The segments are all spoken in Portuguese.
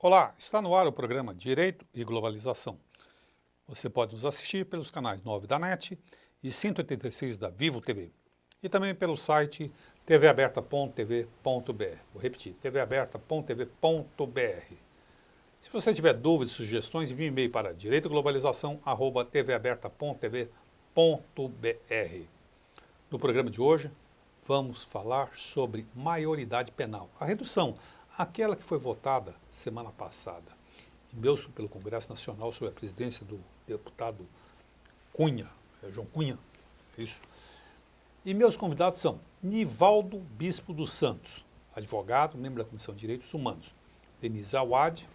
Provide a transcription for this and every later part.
Olá, está no ar o programa Direito e Globalização. Você pode nos assistir pelos canais 9 da NET e 186 da Vivo TV e também pelo site tvaberta.tv.br. Vou repetir, tvaberta.tv.br. Se você tiver dúvidas e sugestões, envie um e-mail para direitoglobalização@tvaberta.tv.br. No programa de hoje, vamos falar sobre maioridade penal, a redução, aquela que foi votada semana passada, pelo Congresso Nacional, sob a presidência do deputado Cunha, João Cunha, isso. E meus convidados são Nivaldo Bispo dos Santos, advogado, membro da Comissão de Direitos Humanos, Denise Awad,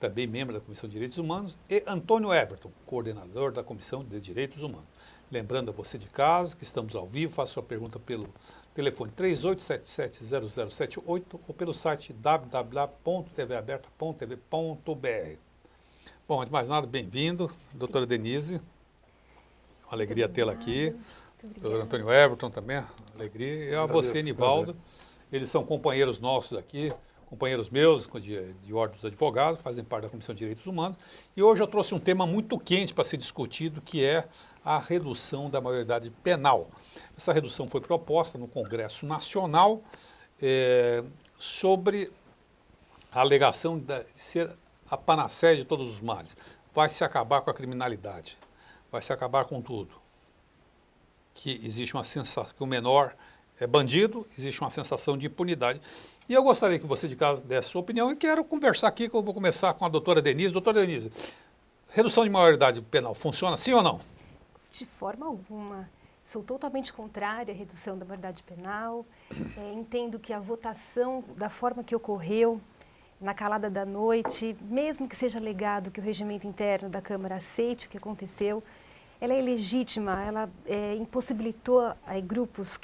também membro da Comissão de Direitos Humanos, e Antônio Everton, coordenador da Comissão de Direitos Humanos. Lembrando a você de casa que estamos ao vivo, faça sua pergunta pelo telefone 3877-0078 ou pelo site www.tvaberta.tv.br. Bom, antes de mais nada, bem-vindo, doutora Denise, uma alegria tê-la aqui, doutor Antônio Everton também, alegria, e a você, Nivaldo, eles são companheiros nossos aqui, companheiros meus de Ordem dos Advogados, fazem parte da Comissão de Direitos Humanos, e hoje eu trouxe um tema muito quente para ser discutido, que é a redução da maioridade penal. Essa redução foi proposta no Congresso Nacional sobre a alegação de ser a panaceia de todos os males. Vai se acabar com a criminalidade, vai se acabar com tudo. Que existe uma sensação que o menor é bandido, existe uma sensação de impunidade. E eu gostaria que você de casa desse sua opinião e quero conversar aqui, que eu vou começar com a doutora Denise. Doutora Denise, redução de maioridade penal funciona sim ou não? De forma alguma. Sou totalmente contrária à redução da maioridade penal. Entendo que a votação, da forma que ocorreu, na calada da noite, mesmo que seja alegado que o regimento interno da Câmara aceite o que aconteceu, ela é ilegítima, ela impossibilitou grupos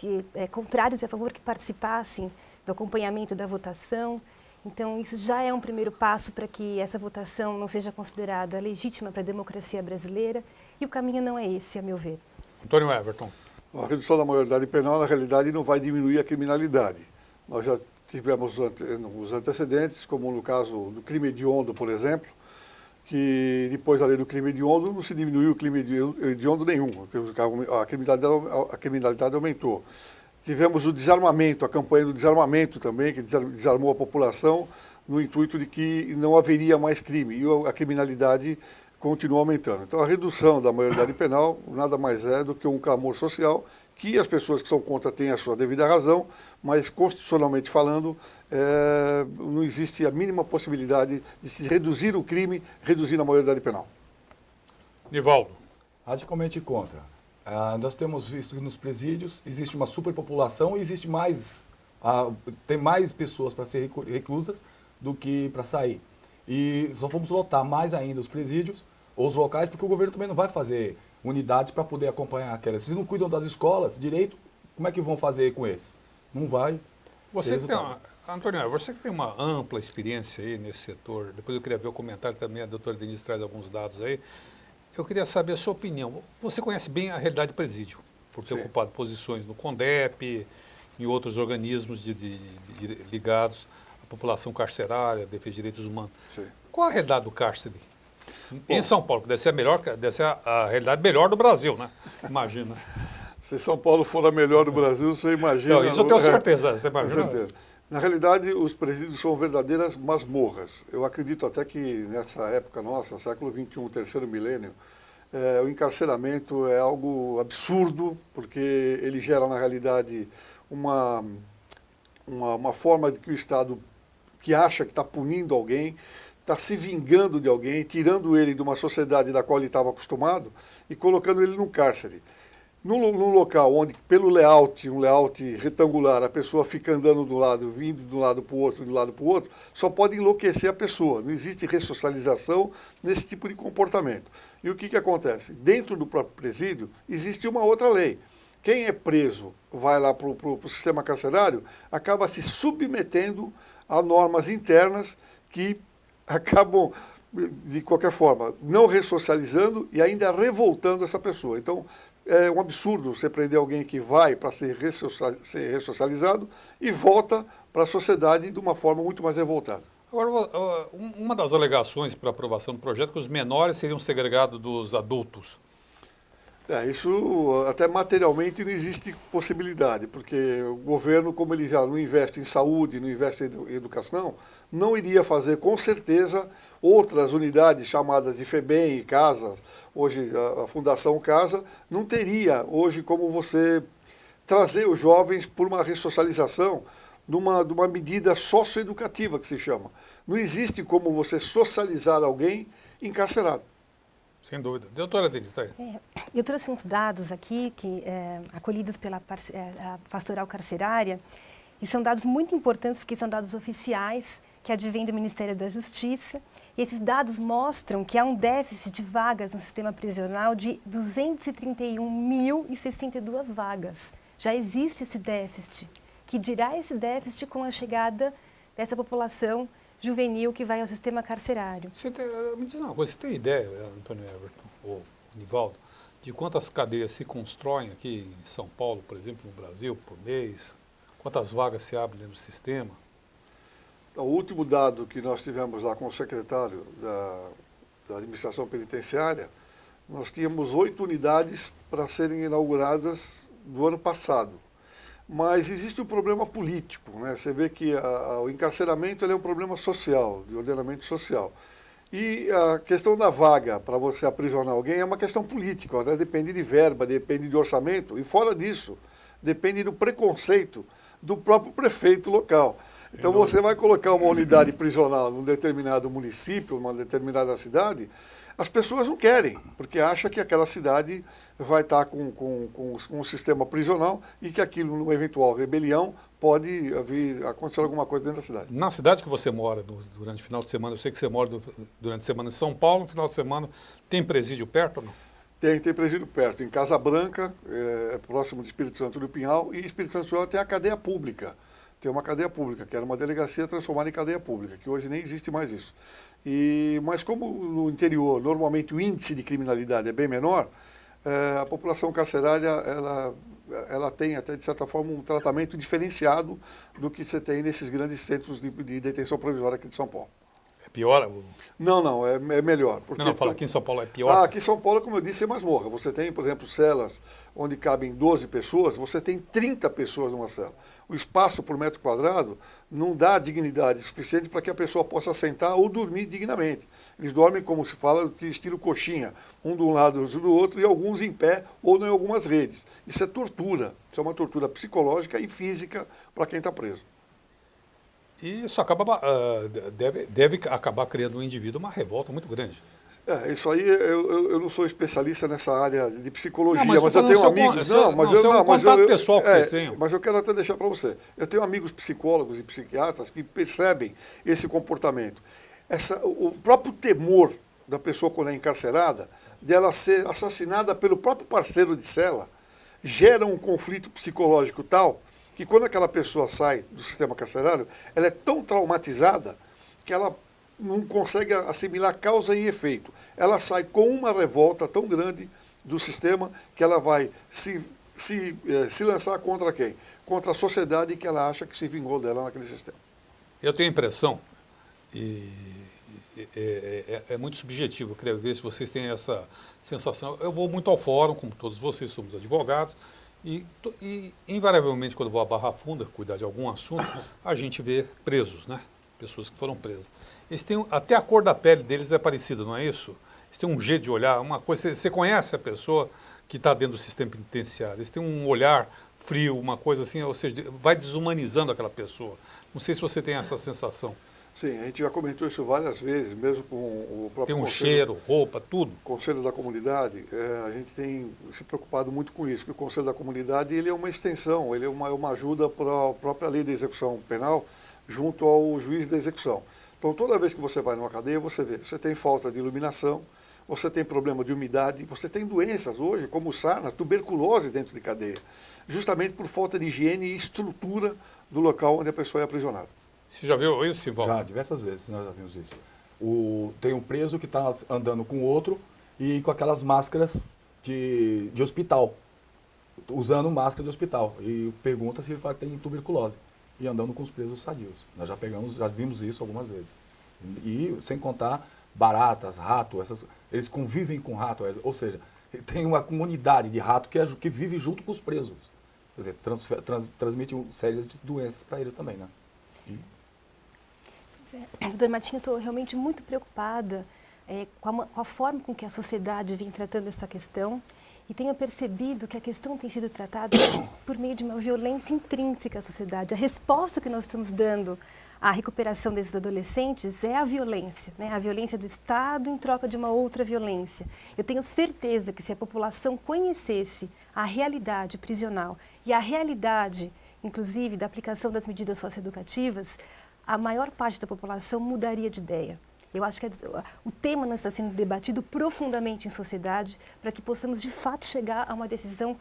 contrários e a favor que participassem do acompanhamento da votação. Então, isso já é um primeiro passo para que essa votação não seja considerada legítima para a democracia brasileira, e o caminho não é esse, a meu ver. Antônio Everton. A redução da maioridade penal, na realidade, não vai diminuir a criminalidade. Nós já tivemos os antecedentes, como no caso do crime hediondo, por exemplo, que depois da lei do crime hediondo não se diminuiu o crime hediondo nenhum, a criminalidade aumentou. Tivemos o desarmamento, a campanha do desarmamento também, que desarmou a população no intuito de que não haveria mais crime e a criminalidade continua aumentando. Então a redução da maioridade penal nada mais é do que um clamor social que as pessoas que são contra têm a sua devida razão, mas constitucionalmente falando não existe a mínima possibilidade de se reduzir o crime, reduzindo a maioridade penal. Nivaldo. Radicalmente contra. Nós temos visto que nos presídios existe uma superpopulação e existe tem mais pessoas para ser reclusas do que para sair. E só vamos lotar mais ainda os presídios ou os locais, porque o governo também não vai fazer unidades para poder acompanhar aquelas. Se não cuidam das escolas direito, como é que vão fazer com eles? Não vai. Antônio, você que tem uma ampla experiência aí nesse setor, depois eu queria ver o comentário também, a doutora Denise traz alguns dados aí. Eu queria saber a sua opinião. Você conhece bem a realidade do presídio, por ter ocupado posições no CONDEP, em outros organismos ligados à população carcerária, defesa de direitos humanos. Sim. Qual a realidade do cárcere em São Paulo? Que deve ser a realidade melhor do Brasil, né? Imagina. Se São Paulo for a melhor do Brasil, você imagina... Não, isso eu tenho certeza, você imagina? Com certeza. Na realidade, os presídios são verdadeiras masmorras. Eu acredito até que nessa época nossa, século XXI, terceiro milênio, o encarceramento é algo absurdo, porque ele gera, na realidade, uma forma de que o Estado, que acha que está punindo alguém, está se vingando de alguém, tirando ele de uma sociedade da qual ele estava acostumado e colocando ele num cárcere. Num local onde, pelo layout, um layout retangular, a pessoa fica andando de um lado, vindo de um lado para o outro, de um lado para o outro, só pode enlouquecer a pessoa. Não existe ressocialização nesse tipo de comportamento. E o que acontece? Dentro do próprio presídio, existe uma outra lei. Quem é preso, vai lá para o sistema carcerário, acaba se submetendo a normas internas que acabam, de qualquer forma, não ressocializando e ainda revoltando essa pessoa. Então, é um absurdo você prender alguém que vai para ser ressocializado e volta para a sociedade de uma forma muito mais revoltada. Agora, uma das alegações para aprovação do projeto é que os menores seriam segregados dos adultos. Isso até materialmente não existe possibilidade, porque o governo, como ele já não investe em saúde, não investe em educação, não iria fazer com certeza outras unidades chamadas de FEBEM e casas, hoje a Fundação Casa, não teria hoje como você trazer os jovens por uma ressocialização de uma medida socioeducativa que se chama. Não existe como você socializar alguém encarcerado. Sem dúvida. Doutora Denise, tá aí. Eu trouxe uns dados aqui, acolhidos pela a Pastoral Carcerária, e são dados muito importantes, porque são dados oficiais, que advêm do Ministério da Justiça. E esses dados mostram que há um déficit de vagas no sistema prisional de 231.062 vagas. Já existe esse déficit. Que dirá esse déficit com a chegada dessa população juvenil que vai ao sistema carcerário? Me diz uma coisa, você tem ideia, Antônio Everton, ou Nivaldo, de quantas cadeias se constroem aqui em São Paulo, por exemplo, no Brasil, por mês? Quantas vagas se abrem dentro do sistema? O último dado que nós tivemos lá com o secretário da Administração Penitenciária, nós tínhamos 8 unidades para serem inauguradas do ano passado. Mas existe um problema político, né? Você vê que o encarceramento ele é um problema social, de ordenamento social. E a questão da vaga para você aprisionar alguém é uma questão política, né? Depende de verba, depende de orçamento, e fora disso, depende do preconceito do próprio prefeito local. Então você vai colocar uma unidade prisional num determinado município, numa determinada cidade, as pessoas não querem, porque acham que aquela cidade vai estar com um sistema prisional e que aquilo, numa eventual rebelião, pode vir acontecer alguma coisa dentro da cidade. Na cidade que você mora durante o final de semana, eu sei que você mora durante a semana em São Paulo, no final de semana, tem presídio perto ou não? Tem presídio perto, em Casa Branca, próximo de Espírito Santo do Pinhal, e Espírito Santo do Pinhal tem a cadeia pública. Tem uma cadeia pública, que era uma delegacia transformada em cadeia pública, que hoje nem existe mais isso. Mas como no interior, normalmente o índice de criminalidade é bem menor, a população carcerária, ela tem até, de certa forma, um tratamento diferenciado do que você tem nesses grandes centros de detenção provisória aqui de São Paulo. É pior? Não, é melhor. Porque Não, fala aqui em São Paulo é pior? Aqui em São Paulo, como eu disse, é masmorra. Você tem, por exemplo, celas onde cabem 12 pessoas, você tem 30 pessoas numa cela. O espaço por metro quadrado não dá dignidade suficiente para que a pessoa possa sentar ou dormir dignamente. Eles dormem, como se fala, de estilo coxinha, um de um lado e do outro, e alguns em pé ou em algumas redes. Isso é tortura. Isso é uma tortura psicológica e física para quem está preso. E isso acaba, deve acabar criando no indivíduo uma revolta muito grande. Isso aí, eu não sou especialista nessa área de psicologia, não, mas eu tenho amigos... pessoal que vocês têm. Mas eu quero até deixar para você. Eu tenho amigos psicólogos e psiquiatras que percebem esse comportamento. O próprio temor da pessoa quando é encarcerada, dela ser assassinada pelo próprio parceiro de cela, gera um conflito psicológico tal que quando aquela pessoa sai do sistema carcerário, ela é tão traumatizada que ela não consegue assimilar causa e efeito. Ela sai com uma revolta tão grande do sistema que ela vai se lançar contra quem? Contra a sociedade que ela acha que se vingou dela naquele sistema. Eu tenho a impressão, e é muito subjetivo, eu queria ver se vocês têm essa sensação. Eu vou muito ao fórum, como todos vocês somos advogados, e invariavelmente, quando eu vou à Barra Funda cuidar de algum assunto, a gente vê presos, né? Pessoas que foram presas. Eles têm, até a cor da pele deles é parecida, não é isso? Eles têm um jeito de olhar, uma coisa. Você conhece a pessoa que está dentro do sistema penitenciário, eles têm um olhar frio, uma coisa assim, ou seja, vai desumanizando aquela pessoa. Não sei se você tem essa sensação. Sim, a gente já comentou isso várias vezes, mesmo com o próprio Tem um conselho, cheiro, roupa, tudo. Conselho da Comunidade, a gente tem se preocupado muito com isso, que o Conselho da Comunidade ele é uma extensão, ele é uma ajuda para a própria lei da execução penal junto ao juiz da execução. Então, toda vez que você vai numa cadeia, você vê, você tem falta de iluminação, você tem problema de umidade, você tem doenças hoje, como sarna, tuberculose dentro de cadeia, justamente por falta de higiene e estrutura do local onde a pessoa é aprisionada. Você já viu isso, Sivaldo? Já, diversas vezes nós já vimos isso. Tem um preso que está andando com outro e com aquelas máscaras de hospital, usando máscara de hospital. E pergunta se ele tem tuberculose e andando com os presos sadios. Nós já vimos isso algumas vezes. E sem contar baratas, rato, eles convivem com rato, ou seja, tem uma comunidade de rato que vive junto com os presos. Quer dizer, transmite sérias doenças para eles também, né? Doutor Martinho, eu estou realmente muito preocupada com a forma com que a sociedade vem tratando essa questão e tenho percebido que a questão tem sido tratada por meio de uma violência intrínseca à sociedade. A resposta que nós estamos dando à recuperação desses adolescentes é a violência, né? A violência do Estado em troca de uma outra violência. Eu tenho certeza que se a população conhecesse a realidade prisional e a realidade, inclusive, da aplicação das medidas socioeducativas, a maior parte da população mudaria de ideia. Eu acho que o tema não está sendo debatido profundamente em sociedade para que possamos, de fato, chegar a uma decisão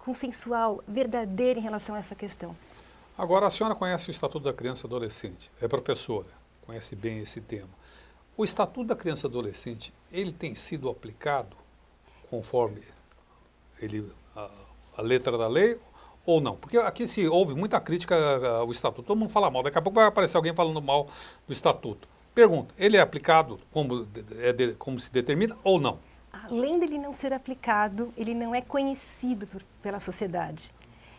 consensual, verdadeira em relação a essa questão. Agora, a senhora conhece o Estatuto da Criança e Adolescente, é professora, conhece bem esse tema. O Estatuto da Criança e Adolescente, ele tem sido aplicado conforme a letra da lei ou não? Porque aqui se houve muita crítica ao Estatuto, todo mundo fala mal, daqui a pouco vai aparecer alguém falando mal do Estatuto. Pergunta, ele é aplicado como se determina ou não? Além dele não ser aplicado, ele não é conhecido pela sociedade.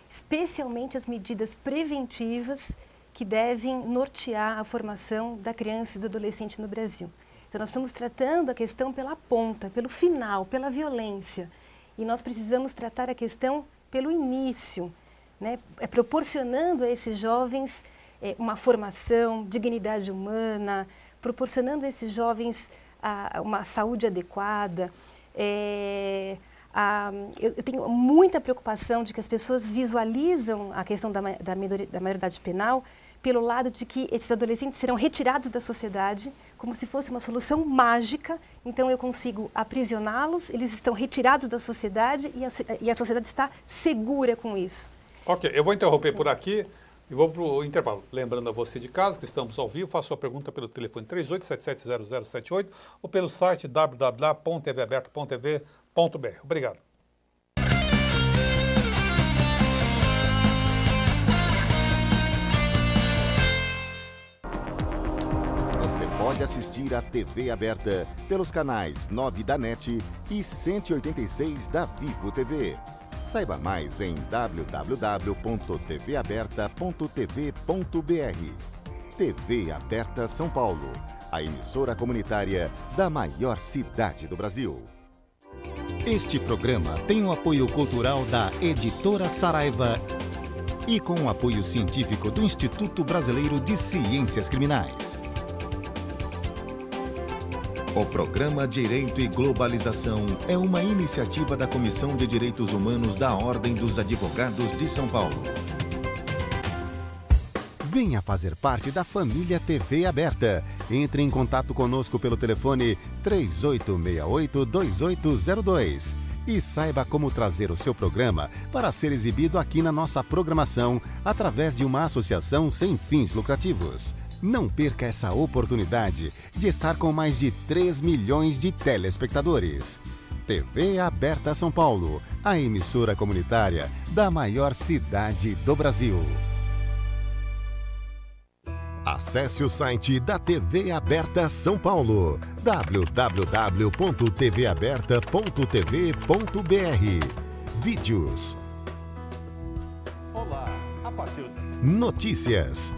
Especialmente as medidas preventivas que devem nortear a formação da criança e do adolescente no Brasil. Então, nós estamos tratando a questão pela ponta, pelo final, pela violência. E nós precisamos tratar a questão pelo início, né? Proporcionando a esses jovens uma formação, dignidade humana, proporcionando a esses jovens uma saúde adequada. Eu tenho muita preocupação de que as pessoas visualizam a questão da maioridade penal pelo lado de que esses adolescentes serão retirados da sociedade como se fosse uma solução mágica. Então eu consigo aprisioná-los, eles estão retirados da sociedade e a sociedade está segura com isso. Ok, eu vou interromper por aqui e vou para o intervalo. Lembrando a você de casa que estamos ao vivo, faça sua pergunta pelo telefone 38770078 ou pelo site www.tvaberta.tv.br. Obrigado. Você pode assistir a TV aberta pelos canais 9 da NET e 186 da Vivo TV. Saiba mais em www.tvaberta.tv.br. TV Aberta São Paulo, a emissora comunitária da maior cidade do Brasil. Este programa tem o apoio cultural da Editora Saraiva e com o apoio científico do Instituto Brasileiro de Ciências Criminais. O programa Direito e Globalização é uma iniciativa da Comissão de Direitos Humanos da Ordem dos Advogados de São Paulo. Venha fazer parte da família TV Aberta. Entre em contato conosco pelo telefone 3868-2802 e saiba como trazer o seu programa para ser exibido aqui na nossa programação através de uma associação sem fins lucrativos. Não perca essa oportunidade de estar com mais de 3 milhões de telespectadores. TV Aberta São Paulo, a emissora comunitária da maior cidade do Brasil. Acesse o site da TV Aberta São Paulo, www.tvaberta.tv.br. Vídeos. Olá, a partir de... Notícias.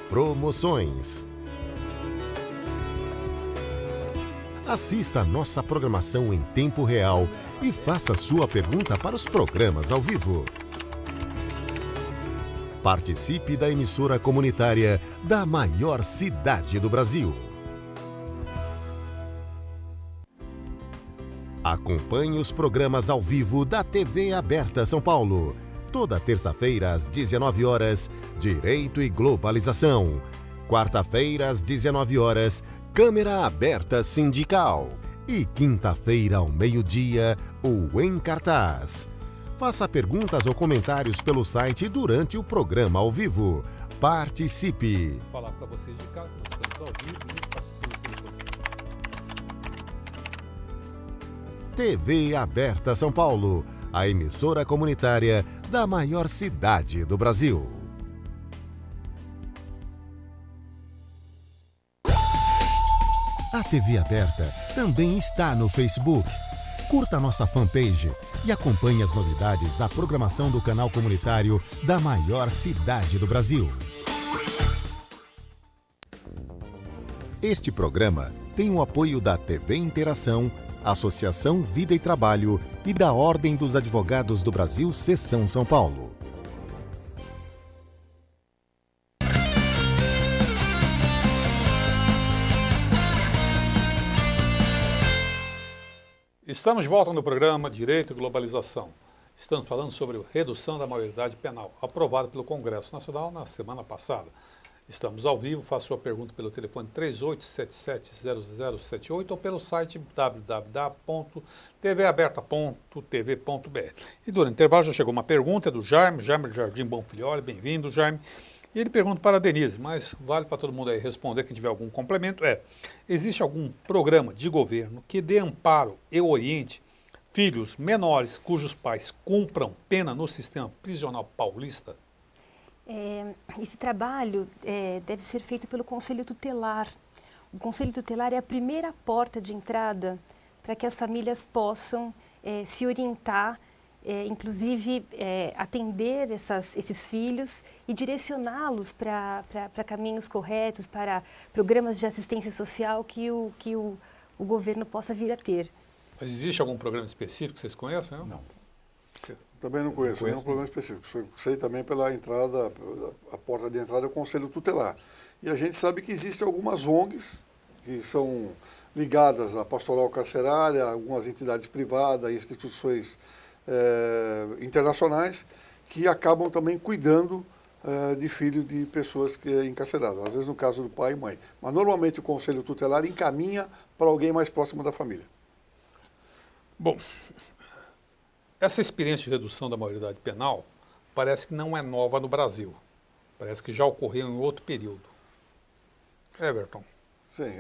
Promoções. Assista a nossa programação em tempo real e faça sua pergunta para os programas ao vivo. Participe da emissora comunitária da maior cidade do Brasil. Acompanhe os programas ao vivo da TV Aberta São Paulo. Toda terça-feira às 19 horas, Direito e Globalização. Quarta-feira às 19 horas, Câmara Aberta Sindical. E quinta-feira ao meio-dia, o Em Cartaz. Faça perguntas ou comentários pelo site durante o programa ao vivo. Participe! Vou falar para vocês de casa, nós estamos ao vivo e pelo telefone. TV Aberta São Paulo, a emissora comunitária da maior cidade do Brasil. A TV Aberta também está no Facebook. Curta nossa fanpage e acompanhe as novidades da programação do canal comunitário da maior cidade do Brasil. Este programa tem o apoio da TV Interação, Associação Vida e Trabalho e da Ordem dos Advogados do Brasil, Seção São Paulo. Estamos de volta no programa Direito e Globalização. Estamos falando sobre redução da maioridade penal, aprovada pelo Congresso Nacional na semana passada. Estamos ao vivo, faça sua pergunta pelo telefone 38770078 ou pelo site www.tvaberta.tv.br. E durante o intervalo já chegou uma pergunta do Jaime Jardim Bonfilholi, bem-vindo, Jaime. E ele pergunta para a Denise, mas vale para todo mundo aí responder, quem tiver algum complemento, existe algum programa de governo que dê amparo e oriente filhos menores cujos pais cumpram pena no sistema prisional paulista? Esse trabalho deve ser feito pelo Conselho Tutelar. O Conselho Tutelar é a primeira porta de entrada para que as famílias possam se orientar, inclusive atender esses filhos e direcioná-los para caminhos corretos, para programas de assistência social que o governo possa vir a ter. Mas existe algum programa específico que vocês conhecem? Não. Também não conheço nenhum programa específico. Sei também pela entrada, a porta de entrada é o Conselho Tutelar. E a gente sabe que existem algumas ONGs que são ligadas à pastoral carcerária, algumas entidades privadas, instituições internacionais, que acabam também cuidando de filhos de pessoas encarceradas, às vezes no caso do pai e mãe. Mas normalmente o Conselho Tutelar encaminha para alguém mais próximo da família. Bom, essa experiência de redução da maioridade penal parece que não é nova no Brasil. Parece que já ocorreu em outro período. Everton. Sim,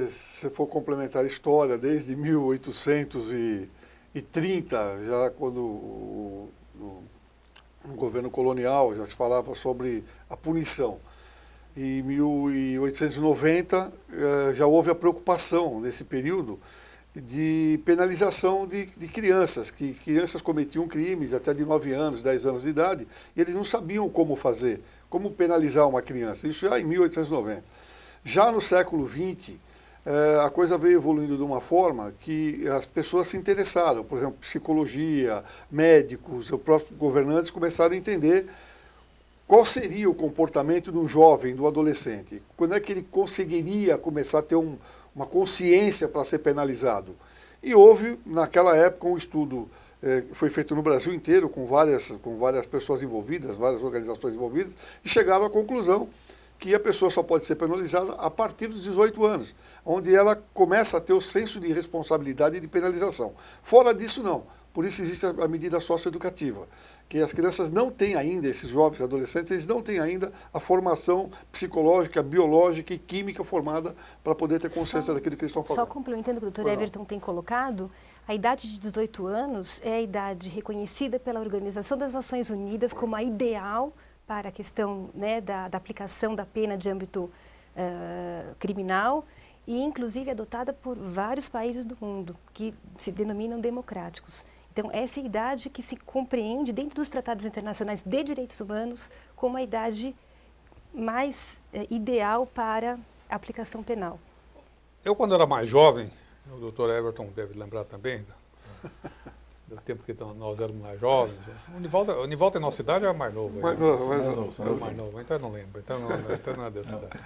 se for complementar a história, desde 1830, já quando no governo colonial já se falava sobre a punição. Em 1890 já houve a preocupação nesse período de penalização de crianças, que crianças cometiam crimes até de 9 anos, 10 anos de idade, e eles não sabiam como fazer, como penalizar uma criança. Isso já em 1890. Já no século XX, a coisa veio evoluindo de uma forma que as pessoas se interessaram. Por exemplo, psicologia, médicos, os próprios governantes começaram a entender qual seria o comportamento de um jovem, do adolescente. Quando é que ele conseguiria começar a ter uma consciência para ser penalizado? E houve, naquela época, um estudo que foi feito no Brasil inteiro, com várias pessoas envolvidas, várias organizações envolvidas, e chegaram à conclusão que a pessoa só pode ser penalizada a partir dos 18 anos, onde ela começa a ter o senso de responsabilidade e de penalização. Fora disso, não. Por isso existe a medida socioeducativa, que as crianças não têm ainda, esses jovens adolescentes, eles não têm ainda a formação psicológica, biológica e química formada para poder ter consciência daquilo que eles estão fazendo. Só complementando o que o Dr. Everton tem colocado, a idade de 18 anos é a idade reconhecida pela Organização das Nações Unidas como a ideal para a questão, né, da aplicação da pena de âmbito criminal e, inclusive, adotada por vários países do mundo que se denominam democráticos. Então, essa é a idade que se compreende dentro dos tratados internacionais de direitos humanos como a idade mais ideal para a aplicação penal. Eu, quando era mais jovem, o Dr. Everton deve lembrar também, do tempo que nós éramos mais jovens. O Nivaldo tem nossa idade, era mais novo. Mais novo, então eu não lembro. Então não é dessa idade.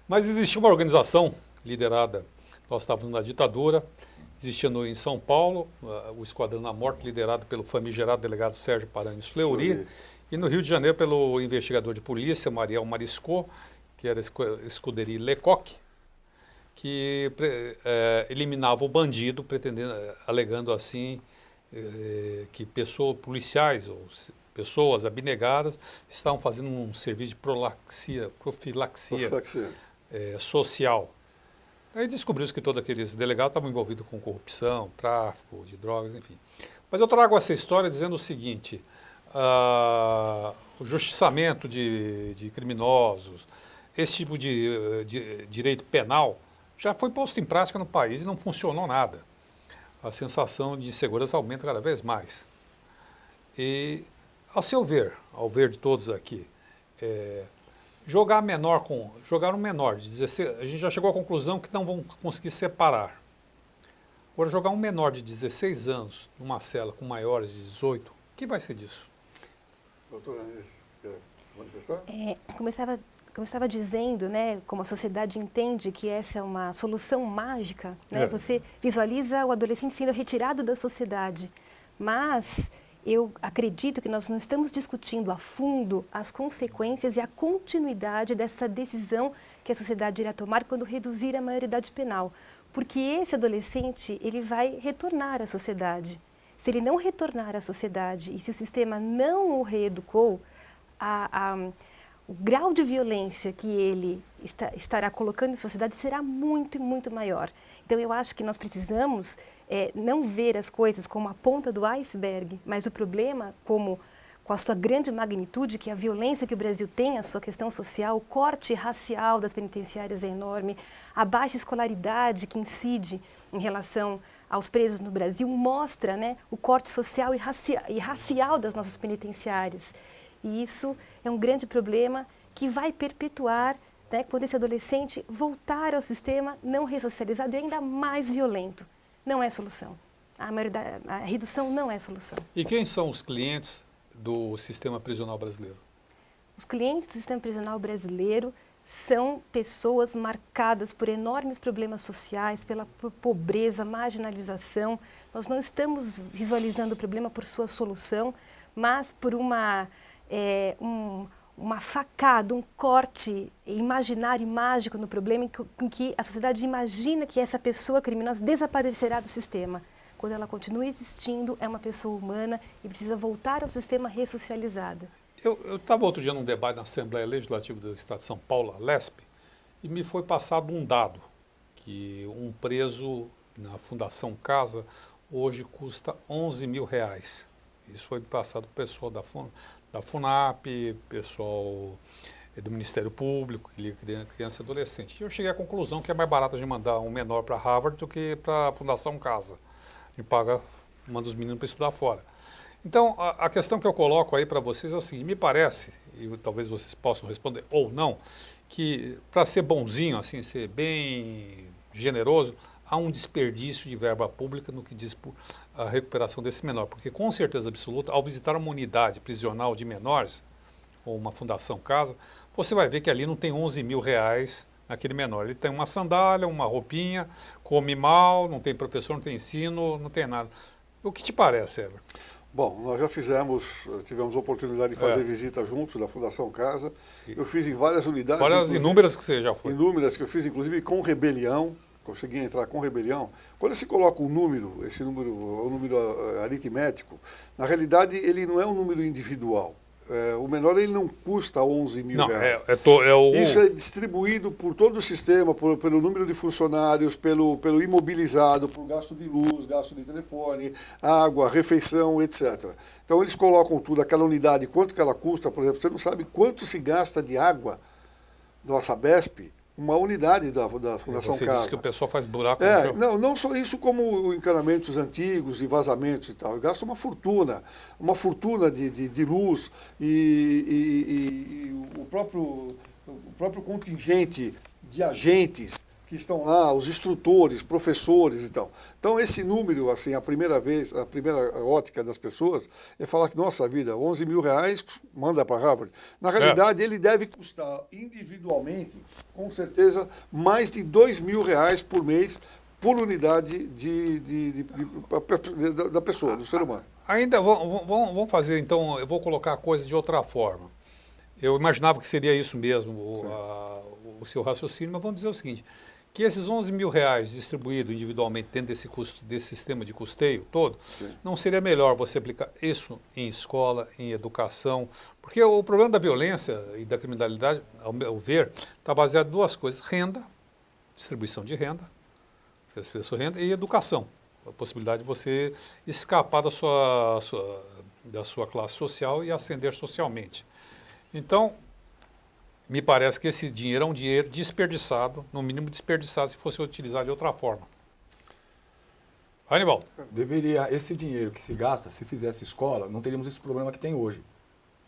Mas existia uma organização liderada, nós estávamos na ditadura, existia em São Paulo, o Esquadrão da Morte, liderado pelo famigerado delegado Sérgio Paranhos Fleury, e no Rio de Janeiro pelo investigador de polícia, Mariel Mariscot, que era escuderia Lecoq, que eliminava o bandido, alegando assim que policiais ou pessoas abnegadas estavam fazendo um serviço de profilaxia social. Aí descobriu-se que todos aqueles delegados estavam envolvidos com corrupção, tráfico de drogas, enfim. Mas eu trago essa história dizendo o seguinte, o justiçamento de criminosos, esse tipo de direito penal já foi posto em prática no país e não funcionou nada. A sensação de segurança aumenta cada vez mais. E, ao ver de todos aqui, jogar um menor de 16, a gente já chegou à conclusão que não vão conseguir separar. Agora, jogar um menor de 16 anos numa cela com maiores de 18, o que vai ser disso? Doutora Anês, quer manifestar? Como eu estava dizendo, né, como a sociedade entende que essa é uma solução mágica, né, você visualiza o adolescente sendo retirado da sociedade, mas eu acredito que nós não estamos discutindo a fundo as consequências e a continuidade dessa decisão que a sociedade irá tomar quando reduzir a maioridade penal. Porque esse adolescente, ele vai retornar à sociedade. Se ele não retornar à sociedade e se o sistema não o reeducou, o grau de violência que ele estará colocando em sociedade será muito, muito maior. Então, eu acho que nós precisamos não ver as coisas como a ponta do iceberg, mas o problema com a sua grande magnitude, que a violência que o Brasil tem, a sua questão social, o corte racial das penitenciárias é enorme, a baixa escolaridade que incide em relação aos presos no Brasil mostra, né, o corte social e racial das nossas penitenciárias. E isso é um grande problema que vai perpetuar, né, quando esse adolescente voltar ao sistema não ressocializado e ainda mais violento. Não é solução. A redução não é solução. E quem são os clientes do sistema prisional brasileiro? Os clientes do sistema prisional brasileiro são pessoas marcadas por enormes problemas sociais, pela pobreza, marginalização. Nós não estamos visualizando o problema por sua solução, mas por uma facada, um corte imaginário e mágico no problema em que a sociedade imagina que essa pessoa criminosa desaparecerá do sistema. Quando ela continua existindo, é uma pessoa humana e precisa voltar ao sistema ressocializada. Eu estava outro dia num debate na Assembleia Legislativa do Estado de São Paulo, a LESP, e me foi passado um dado, que um preso na Fundação Casa hoje custa R$11 mil. Isso foi passado para o pessoal da FUNAP, pessoal do Ministério Público, que liga criança e adolescente. E eu cheguei à conclusão que é mais barato a gente mandar um menor para Harvard do que para a Fundação Casa. A gente manda os meninos para estudar fora. Então, a questão que eu coloco aí para vocês é o seguinte: me parece, e talvez vocês possam responder ou não, que para ser bonzinho, assim, ser bem generoso, há um desperdício de verba pública no que diz a recuperação desse menor. Porque, com certeza absoluta, ao visitar uma unidade prisional de menores, ou uma fundação casa, você vai ver que ali não tem R$11 mil naquele menor. Ele tem uma sandália, uma roupinha, come mal, não tem professor, não tem ensino, não tem nada. O que te parece, Ever? Bom, nós já tivemos a oportunidade de fazer visita juntos da Fundação Casa. Eu fiz em várias unidades. Várias inúmeras que você já foi. Inúmeras que eu fiz, inclusive com rebelião. Consegui entrar com rebelião. Quando se coloca um número, esse número é um número aritmético, na realidade ele não é um número individual. O menor ele não custa R$11 mil. Isso é distribuído por todo o sistema, pelo número de funcionários, pelo imobilizado, por gasto de luz, gasto de telefone, água, refeição, etc. Então eles colocam tudo, aquela unidade, quanto que ela custa, por exemplo, você não sabe quanto se gasta de água da Sabesp, uma unidade da Fundação Você Casa. disse que o pessoal faz buraco no chão. Não só isso, como encanamentos antigos e vazamentos e tal. Gasta uma fortuna de luz e o próprio contingente de agentes que estão lá, os instrutores, professores e tal. Então, esse número, assim, a primeira ótica das pessoas é falar que, nossa vida, R$11 mil, manda para Harvard. Na realidade, ele deve custar individualmente, com certeza, mais de R$2 mil por mês por unidade da pessoa, do ser humano. Ainda vamos fazer, então, eu vou colocar a coisa de outra forma. Eu imaginava que seria isso mesmo, o seu raciocínio, mas vamos dizer o seguinte: que esses R$11 mil distribuídos individualmente dentro desse sistema de custeio todo, sim, não seria melhor você aplicar isso em escola, em educação? Porque o problema da violência e da criminalidade, ao meu ver, está baseado em duas coisas: renda, distribuição de renda, e educação. A possibilidade de você escapar da sua classe social e ascender socialmente. Então, Me parece que esse dinheiro é um dinheiro desperdiçado, no mínimo desperdiçado, se fosse utilizado de outra forma. Anivaldo. Esse dinheiro que se gasta, se fizesse escola, não teríamos esse problema que tem hoje.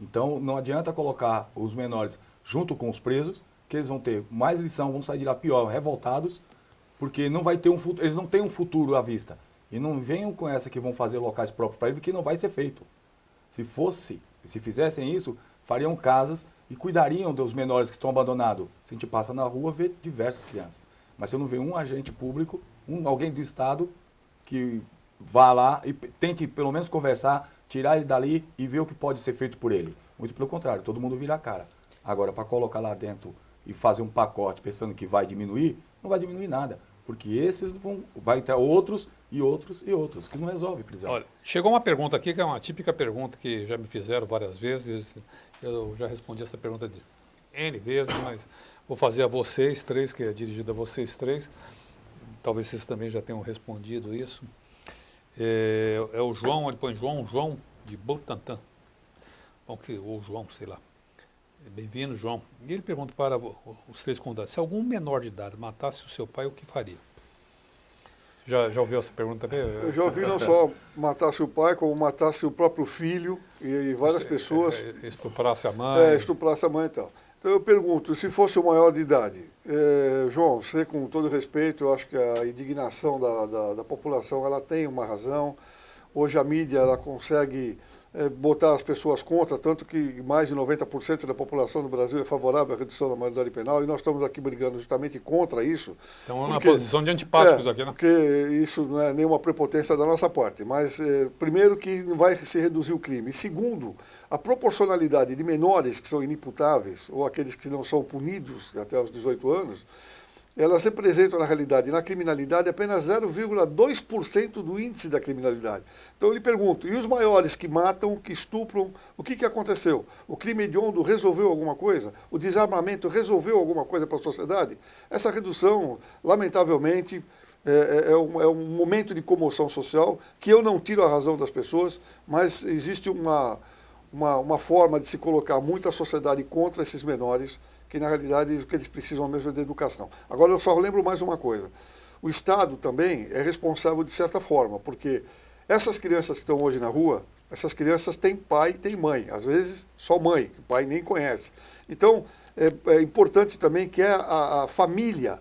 Então, não adianta colocar os menores junto com os presos, que eles vão ter mais lição, vão sair de lá pior, revoltados, porque não vai ter um futuro, eles não têm um futuro à vista. E não venham com essa que vão fazer locais próprios para eles, porque não vai ser feito. Se fizessem isso, fariam casas e cuidariam dos menores que estão abandonados. Se a gente passa na rua, vê diversas crianças. Mas se eu não ver um agente público, alguém do Estado, que vá lá e tente pelo menos conversar, tirar ele dali e ver o que pode ser feito por ele. Muito pelo contrário, todo mundo vira a cara. Agora, para colocar lá dentro e fazer um pacote pensando que vai diminuir, não vai diminuir nada. Porque esses vai entrar outros e outros e outros, que não resolve prisão. Olha, chegou uma pergunta aqui, que é uma típica pergunta que já me fizeram várias vezes. Eu já respondi essa pergunta de N vezes, mas vou fazer a vocês três, que é dirigida a vocês três. Talvez vocês também já tenham respondido isso. É o João, ele põe João de Butantã. Ou João, sei lá. Bem-vindo, João. E ele pergunta para os três convidados, se algum menor de idade matasse o seu pai, o que faria? Já ouviu essa pergunta também? Eu já ouvi não só matasse o pai, como matasse o próprio filho e várias pessoas. Estuprasse a mãe. Estuprasse a mãe e tal. Então eu pergunto, se fosse o maior de idade, João, você com todo respeito, eu acho que a indignação da população, ela tem uma razão. Hoje a mídia, ela consegue botar as pessoas contra, tanto que mais de 90% da população do Brasil é favorável à redução da maioridade penal, e nós estamos aqui brigando justamente contra isso. Então, na posição de antipáticos aqui, né? Porque isso não é nenhuma prepotência da nossa parte, mas primeiro que não vai se reduzir o crime, e segundo, a proporcionalidade de menores que são inimputáveis, ou aqueles que não são punidos até os 18 anos, elas representam, na realidade, na criminalidade, apenas 0,2% do índice da criminalidade. Então eu lhe pergunto, e os maiores que matam, que estupram, o que aconteceu? O crime hediondo resolveu alguma coisa? O desarmamento resolveu alguma coisa para a sociedade? Essa redução, lamentavelmente, é um momento de comoção social, que eu não tiro a razão das pessoas, mas existe uma forma de se colocar muita sociedade contra esses menores, que na realidade o que eles precisam mesmo é de educação. Agora eu só lembro mais uma coisa, o Estado também é responsável de certa forma, porque essas crianças que estão hoje na rua, essas crianças têm pai e têm mãe, às vezes só mãe, que o pai nem conhece. Então é importante também que a família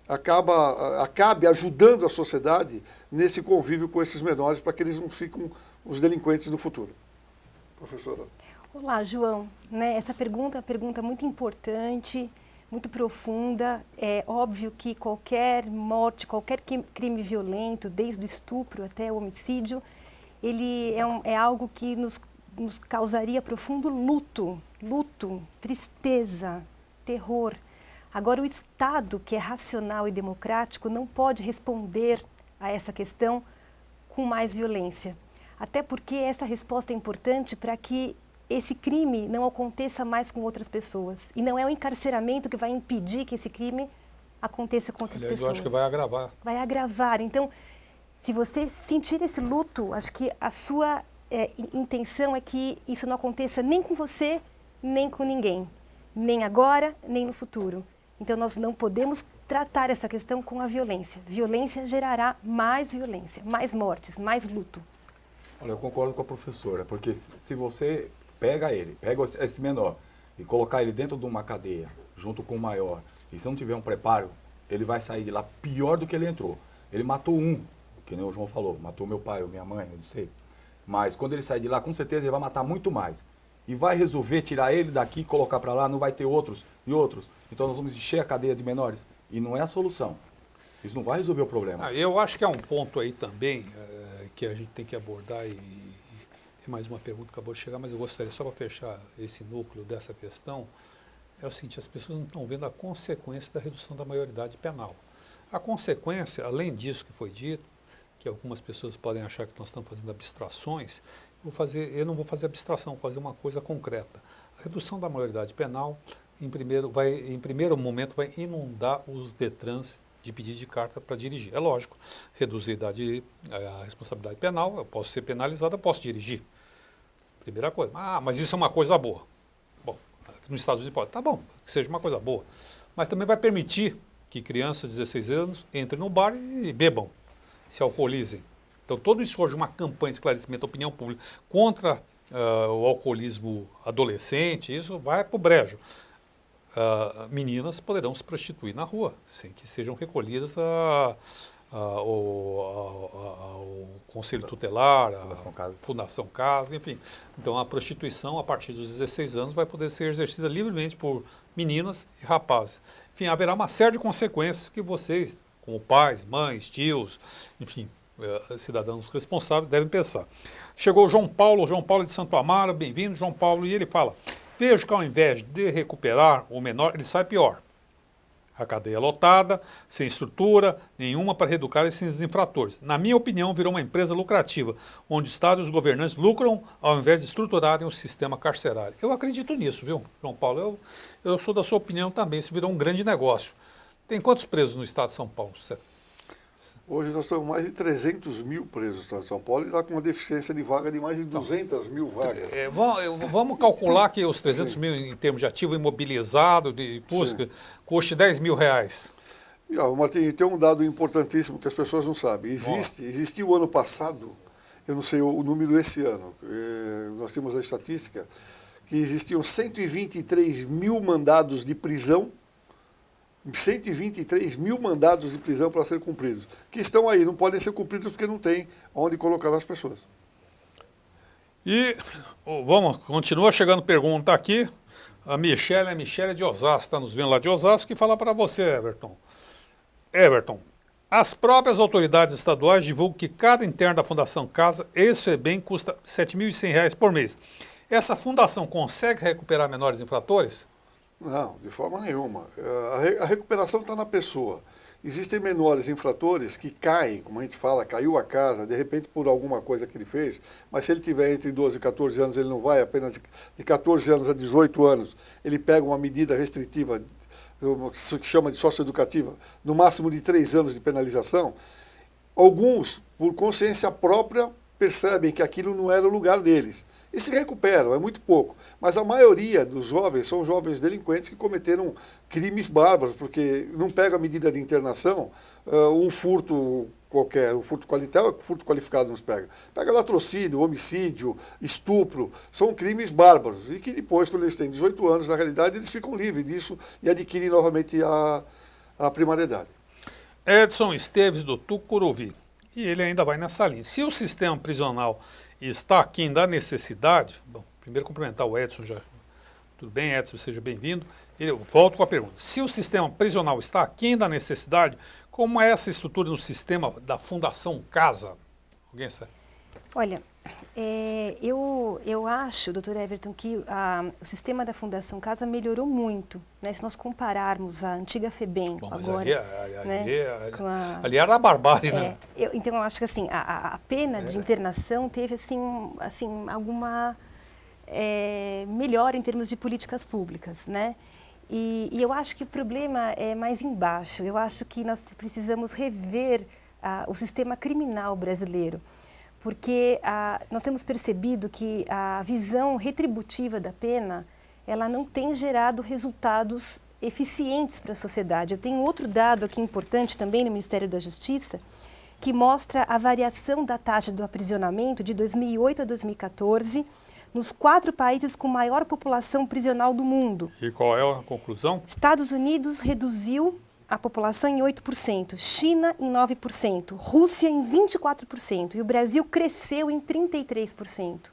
acabe ajudando a sociedade nesse convívio com esses menores, para que eles não fiquem os delinquentes no futuro. Professora. Olá, João. Essa pergunta é uma pergunta muito importante, muito profunda. É óbvio que qualquer morte, qualquer crime violento, desde o estupro até o homicídio, ele é algo que nos causaria profundo luto, tristeza, terror. Agora, o Estado, que é racional e democrático, não pode responder a essa questão com mais violência. Até porque essa resposta é importante para que esse crime não aconteça mais com outras pessoas. E não é o encarceramento que vai impedir que esse crime aconteça com outras pessoas. Eu acho que vai agravar. Vai agravar. Então, se você sentir esse luto, acho que a sua intenção é que isso não aconteça nem com você, nem com ninguém. Nem agora, nem no futuro. Então, nós não podemos tratar essa questão com a violência. Violência gerará mais violência, mais mortes, mais luto. Olha, eu concordo com a professora, porque se você pega esse menor e colocar ele dentro de uma cadeia, junto com o maior, e se não tiver um preparo, ele vai sair de lá pior do que ele entrou. Ele matou que nem o João falou, matou meu pai ou minha mãe, eu não sei. Mas quando ele sair de lá, com certeza ele vai matar muito mais. E vai resolver tirar ele daqui e colocar para lá, não vai ter outros e outros. Então nós vamos encher a cadeia de menores. E não é a solução. Isso não vai resolver o problema. Eu acho que é um ponto aí também que a gente tem que abordar, e tem mais uma pergunta que acabou de chegar, mas eu gostaria, só para fechar esse núcleo dessa questão, é o seguinte: as pessoas não estão vendo a consequência da redução da maioridade penal. A consequência, além disso que foi dito, que algumas pessoas podem achar que nós estamos fazendo abstrações, eu não vou fazer abstração, vou fazer uma coisa concreta. A redução da maioridade penal, em primeiro momento, vai inundar os DETRANs de pedido de carta para dirigir. É lógico, reduzir a responsabilidade penal, eu posso ser penalizado, eu posso dirigir. Primeira coisa. Mas isso é uma coisa boa. Bom, nos Estados Unidos pode. Tá bom, que seja uma coisa boa. Mas também vai permitir que crianças de 16 anos entrem no bar e bebam, se alcoolizem. Então, todo isso hoje, uma campanha de esclarecimento da opinião pública contra o alcoolismo adolescente, isso vai para o brejo. Meninas poderão se prostituir na rua, sem que sejam recolhidas ao Conselho Tutelar, a Fundação Casa, enfim. Então, a prostituição, a partir dos 16 anos, vai poder ser exercida livremente por meninas e rapazes. Enfim, haverá uma série de consequências que vocês, como pais, mães, tios, enfim, cidadãos responsáveis, devem pensar. Chegou o João Paulo de Santo Amaro, bem-vindo, João Paulo, e ele fala: vejo que ao invés de recuperar o menor, ele sai pior. A cadeia lotada, sem estrutura nenhuma para reeducar esses infratores. Na minha opinião, virou uma empresa lucrativa, onde o Estado e os governantes lucram ao invés de estruturarem o sistema carcerário. Eu acredito nisso, viu, João Paulo? Eu sou da sua opinião também, isso virou um grande negócio. Tem quantos presos no Estado de São Paulo? Hoje nós temos mais de 300 mil presos no Estado de São Paulo e está com uma deficiência de vaga de mais de 200 mil vagas. Vamos calcular que os 300 mil em termos de ativo imobilizado, de custo, custe 10 mil reais. Martim, tem um dado importantíssimo que as pessoas não sabem. Existiu o ano passado, eu não sei o número esse ano, nós temos a estatística, que existiam 123 mil mandados de prisão, 123 mil mandados de prisão para serem cumpridos, que estão aí, não podem ser cumpridos porque não tem onde colocar as pessoas. E continua chegando pergunta aqui, a Michele de Osasco, está nos vendo lá de Osasco, que fala para você, Everton. Everton, as próprias autoridades estaduais divulgam que cada interno da Fundação Casa, esse bem custa R$ 7.100 por mês. Essa fundação consegue recuperar menores infratores? Não, de forma nenhuma. A recuperação está na pessoa. Existem menores infratores que caem, como a gente fala, caiu a casa, de repente por alguma coisa que ele fez, mas se ele tiver entre 12 e 14 anos, ele não vai, apenas de 14 anos a 18 anos, ele pega uma medida restritiva, que chama de socioeducativa, no máximo de 3 anos de penalização. Alguns, por consciência própria, percebem que aquilo não era o lugar deles. E se recuperam, é muito pouco. Mas a maioria dos jovens são jovens delinquentes que cometeram crimes bárbaros, porque não pega a medida de internação, um furto qualquer, um furto qualificado não se pega. Pega latrocínio, homicídio, estupro, são crimes bárbaros. E que depois, quando eles têm 18 anos, na realidade, eles ficam livres disso e adquirem novamente a primariedade. Edson Esteves, do Tucuruvi. E ele ainda vai nessa linha. Se o sistema prisional está aquém da necessidade, bom, primeiro cumprimentar o Edson já. Tudo bem, Edson, seja bem-vindo. Eu volto com a pergunta. Se o sistema prisional está aquém da necessidade, como é essa estrutura no sistema da Fundação Casa? Alguém sabe? Olha, eu acho, doutor Everton, que o sistema da Fundação Casa melhorou muito, né? Se nós compararmos a antiga FEBEM agora. Ali era a barbárie, né? Então, eu acho que assim, a pena de internação teve assim, alguma melhora em termos de políticas públicas, né? E eu acho que o problema é mais embaixo. Eu acho que nós precisamos rever o sistema criminal brasileiro. Porque nós temos percebido que a visão retributiva da pena, ela não tem gerado resultados eficientes para a sociedade. Eu tenho outro dado aqui importante também no Ministério da Justiça, que mostra a variação da taxa do aprisionamento de 2008 a 2014, nos 4 países com maior população prisional do mundo. E qual é a conclusão? Estados Unidos reduziu a população em 8%, China em 9%, Rússia em 24% e o Brasil cresceu em 33%.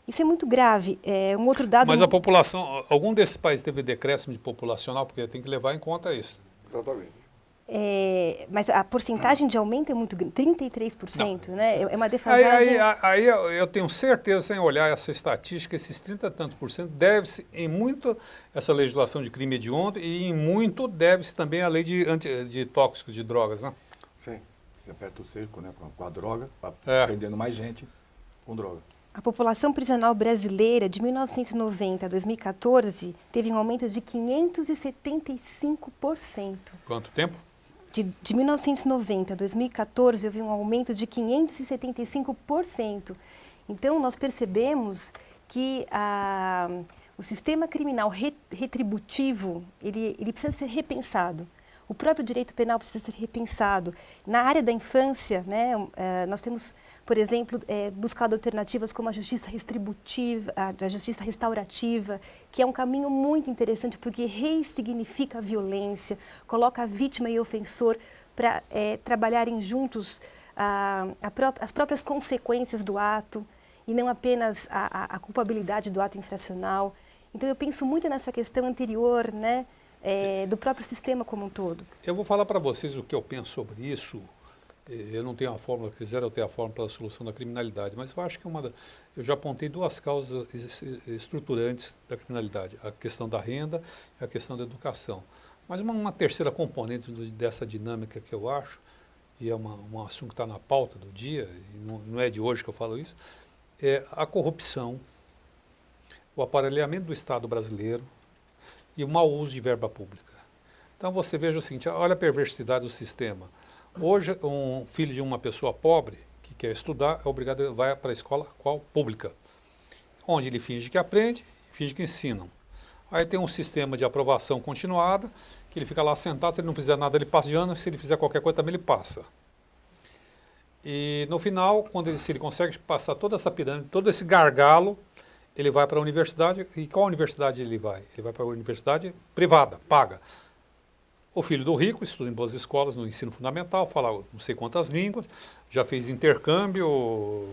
Isso é muito grave. Um outro dado... Mas a população, algum desses países teve decréscimo de populacional, porque tem que levar em conta isso. Exatamente. Mas a porcentagem de aumento é muito grande, 33%, né? É uma defasagem... Aí eu tenho certeza, sem olhar essa estatística, esses 30 e tantos por cento deve-se em muito essa legislação de crime hediondo e em muito deve-se também a lei de tóxicos, de drogas, né? Sim. Você aperta o cerco, né, com a droga, prendendo mais gente com droga. A população prisional brasileira de 1990 a 2014 teve um aumento de 575%. Quanto tempo? De 1990 a 2014, houve um aumento de 575%. Então, nós percebemos que O sistema criminal retributivo, ele precisa ser repensado. O próprio direito penal precisa ser repensado. Na área da infância, né, nós temos, por exemplo, buscado alternativas como a justiça restributiva, a justiça restaurativa, que é um caminho muito interessante porque ressignifica a violência, coloca a vítima e o ofensor para trabalharem juntos as próprias consequências do ato e não apenas a culpabilidade do ato infracional. Então, eu penso muito nessa questão anterior, né? Do próprio sistema como um todo. Eu vou falar para vocês o que eu penso sobre isso. Eu não tenho a fórmula, quiser eu tenho a fórmula para a solução da criminalidade, mas eu acho que eu já apontei duas causas estruturantes da criminalidade, a questão da renda e a questão da educação. Mas uma terceira componente dessa dinâmica que eu acho, e é um assunto que está na pauta do dia, e não é de hoje que eu falo isso, é a corrupção, o aparelhamento do Estado brasileiro, e o mau uso de verba pública. Então você veja o seguinte, olha a perversidade do sistema. Hoje, um filho de uma pessoa pobre que quer estudar é obrigado, vai para a escola qual? Pública, onde ele finge que aprende, finge que ensinam. Aí tem um sistema de aprovação continuada, que ele fica lá sentado, se ele não fizer nada ele passa de ano, se ele fizer qualquer coisa também ele passa. E no final, se ele consegue passar toda essa pirâmide, todo esse gargalo, ele vai para a universidade. E qual universidade ele vai? Ele vai para a universidade privada, paga. O filho do rico estuda em boas escolas, no ensino fundamental, fala não sei quantas línguas, já fez intercâmbio,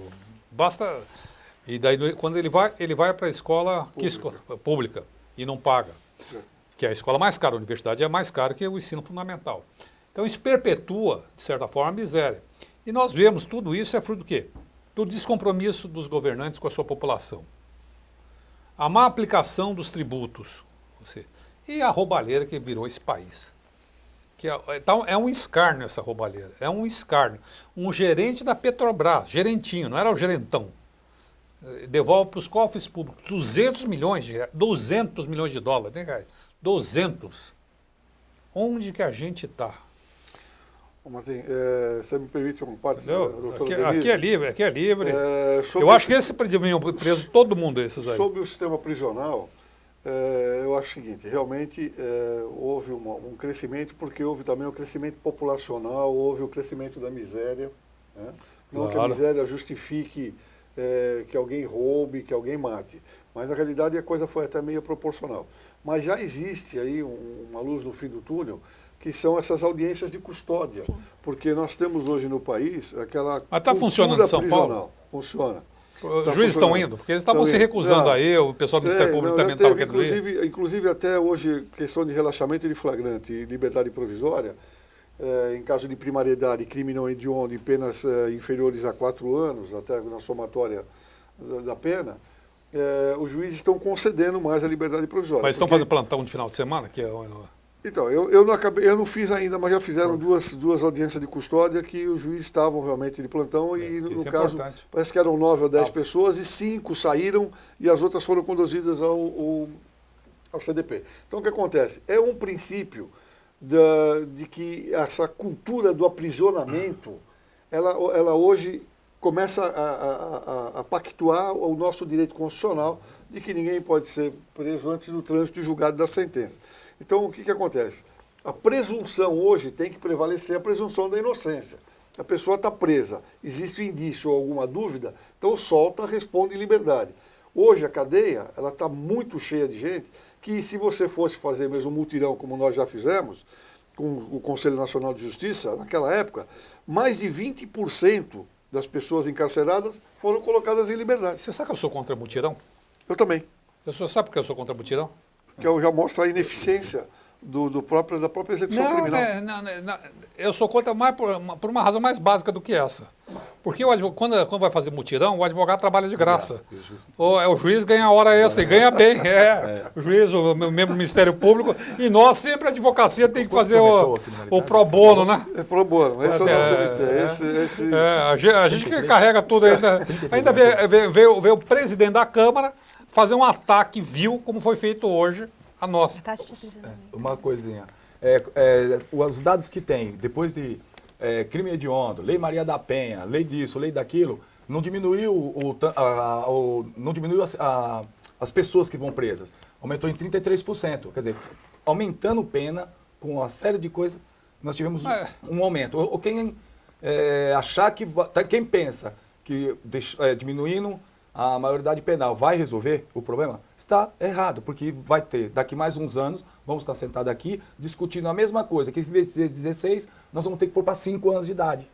basta... E daí, quando ele vai para a escola pública e não paga, que é a escola mais cara, a universidade é mais cara que o ensino fundamental. Então isso perpetua, de certa forma, a miséria. E nós vemos tudo isso é fruto do quê? Do descompromisso dos governantes com a sua população. A má aplicação dos tributos, e a roubalheira que virou esse país. Então, é um escárnio essa roubalheira, é um escárnio. Um gerente da Petrobras, gerentinho, não era o gerentão, devolve para os cofres públicos 200 milhões de dólares, né, cara? 200. Onde que a gente está? Martim, você me permite uma parte, doutora aqui é livre, aqui é livre. Eu acho que esse deviam preso todo mundo, esses aí. Sobre o sistema prisional, eu acho o seguinte, realmente houve um crescimento, porque houve também um crescimento populacional, houve o crescimento da miséria, né? Não que a miséria justifique que alguém roube, que alguém mate, mas na realidade a coisa foi até meio proporcional. Mas já existe aí uma luz no fim do túnel, que são essas audiências de custódia. Sim. Porque nós temos hoje no país aquela Mas está funcionando em São Paulo? Funciona. Os juízes estão indo? Porque eles estavam se recusando aí, o pessoal do Ministério Público também estava querendo ir. Inclusive até hoje, questão de relaxamento de flagrante e liberdade provisória, em caso de primariedade, crime não hediondo em penas inferiores a 4 anos, até na somatória da pena, os juízes estão concedendo mais a liberdade provisória. Mas estão fazendo plantão de final de semana? Que Então, eu não fiz ainda, mas já fizeram duas audiências de custódia que os juízes estavam realmente de plantão e, no caso, parece que eram 9 ou 10 pessoas e 5 saíram e as outras foram conduzidas ao CDP. Então, o que acontece? É um princípio de que essa cultura do aprisionamento, ela hoje começa a pactuar o nosso direito constitucional de que ninguém pode ser preso antes do trânsito e julgado da sentença. Então, o que acontece? A presunção hoje tem que prevalecer a presunção da inocência. A pessoa está presa, existe um indício ou alguma dúvida, então solta, responde em liberdade. Hoje a cadeia ela está muito cheia de gente que, se você fosse fazer mesmo um mutirão, como nós já fizemos, com o Conselho Nacional de Justiça, naquela época, mais de 20% das pessoas encarceradas foram colocadas em liberdade. Você sabe que eu sou contra mutirão? Eu também. O senhor sabe por que eu sou contra mutirão? Porque eu já mostro a ineficiência da própria execução criminal. Eu sou contra mais por uma razão mais básica do que essa. Porque quando vai fazer mutirão, o advogado trabalha de graça. O juiz ganha hora extra e ganha bem. O juiz, o membro do Ministério Público, e nós sempre a advocacia tem que fazer o pro bono, né? É pro bono, esse é o nosso ministério. A gente que carrega tudo ainda vê o presidente da Câmara fazer um ataque vil, como foi feito hoje, a nossa. Uma coisinha. Os dados que tem, depois de crime hediondo, Lei Maria da Penha, lei disso, lei daquilo, não diminuiu, não diminuiu as pessoas que vão presas. Aumentou em 33%. Quer dizer, aumentando pena com uma série de coisas, nós tivemos um aumento. Ou quem achar que... Quem pensa que diminuindo a maioridade penal vai resolver o problema, está errado, porque vai ter, daqui mais uns anos, vamos estar sentados aqui discutindo a mesma coisa, que em vez de ser 16, nós vamos ter que pôr para 5 anos de idade.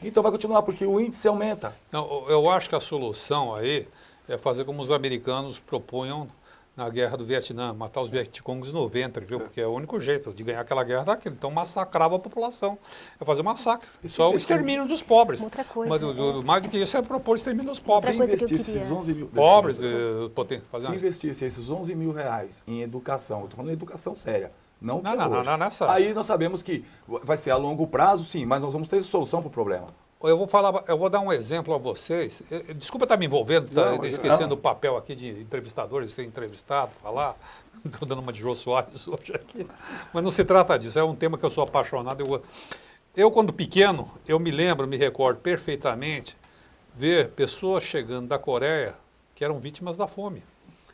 Então vai continuar, porque o índice aumenta. Não, eu acho que a solução aí é fazer como os americanos propunham na guerra do Vietnã, matar os Vietcongs no ventre, viu? Porque é o único jeito de ganhar aquela guerra daquilo. Então massacrava a população. É fazer massacre. Só o extermínio dos pobres. Outra coisa. Mas, mais do que isso é propor o extermínio dos pobres. Se investisse esses 11 mil... Pobres, se investisse esses 11 mil reais em educação, eu estou falando em educação séria, não nessa. Aí nós sabemos que vai ser a longo prazo, sim, mas nós vamos ter solução para o problema. Eu vou dar um exemplo a vocês. Desculpa estar me envolvendo, esquecendo o papel aqui de entrevistador, de ser entrevistado, falar. Estou dando uma de Jô Soares hoje aqui. Mas não se trata disso, é um tema que eu sou apaixonado. Eu quando pequeno, eu me recordo perfeitamente, ver pessoas chegando da Coreia que eram vítimas da fome.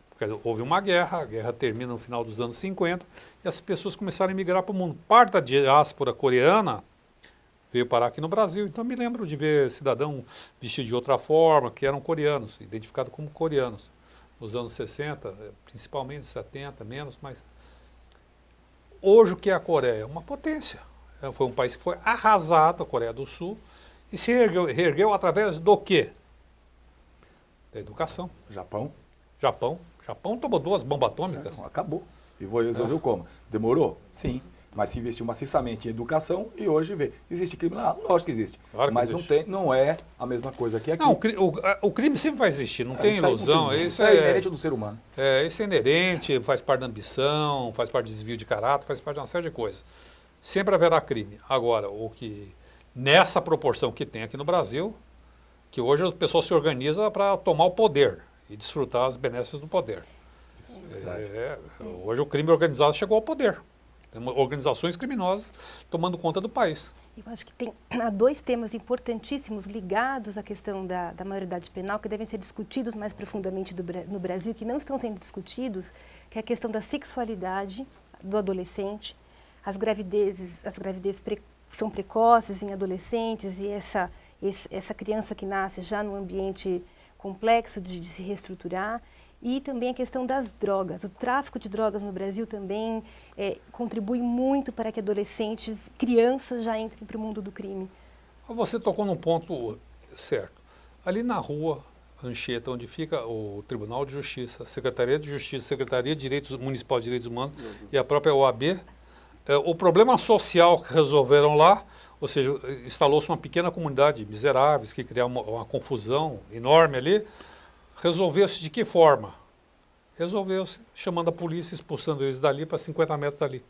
Porque houve uma guerra, a guerra termina no final dos anos 50, e as pessoas começaram a migrar para o mundo. Parte da diáspora coreana veio parar aqui no Brasil. Então, eu me lembro de ver cidadão vestido de outra forma, que eram coreanos, identificados como coreanos. Nos anos 60, principalmente 70, menos, mas... Hoje, o que é a Coreia? Uma potência. Foi um país que foi arrasado, a Coreia do Sul, e se reergueu através do quê? Da educação. Japão tomou 2 bombas atômicas. Acabou. E resolveu como? Demorou? Sim. Mas se investiu maciçamente em educação e hoje vê. Existe crime lá? Lógico que existe. Claro que mas existe. Não é a mesma coisa que aqui. Não, o crime sempre vai existir, não tem ilusão. Isso é inerente do ser humano. Isso é inerente, faz parte da ambição, faz parte do desvio de caráter, faz parte de uma série de coisas. Sempre haverá crime. Agora, o que nessa proporção que tem aqui no Brasil, que hoje o pessoal se organiza para tomar o poder e desfrutar as benesses do poder. Hoje o crime organizado chegou ao poder. Tem organizações criminosas tomando conta do país. Eu acho que há 2 temas importantíssimos ligados à questão da maioridade penal que devem ser discutidos mais profundamente no Brasil, que não estão sendo discutidos, que é a questão da sexualidade do adolescente, as gravidezes são precoces em adolescentes e essa criança que nasce já num ambiente complexo de se reestruturar. E também a questão das drogas. O tráfico de drogas no Brasil também contribui muito para que adolescentes, crianças já entrem para o mundo do crime. Você tocou num ponto certo. Ali na rua Anchieta, onde fica o Tribunal de Justiça, Secretaria de Justiça, Secretaria de Direitos Municipal de Direitos Humanos e a própria OAB, o problema social que resolveram lá, ou seja, instalou-se uma pequena comunidade de miseráveis que criaram uma confusão enorme ali. Resolveu-se de que forma? Resolveu-se chamando a polícia, expulsando eles dali para 50 metros dali.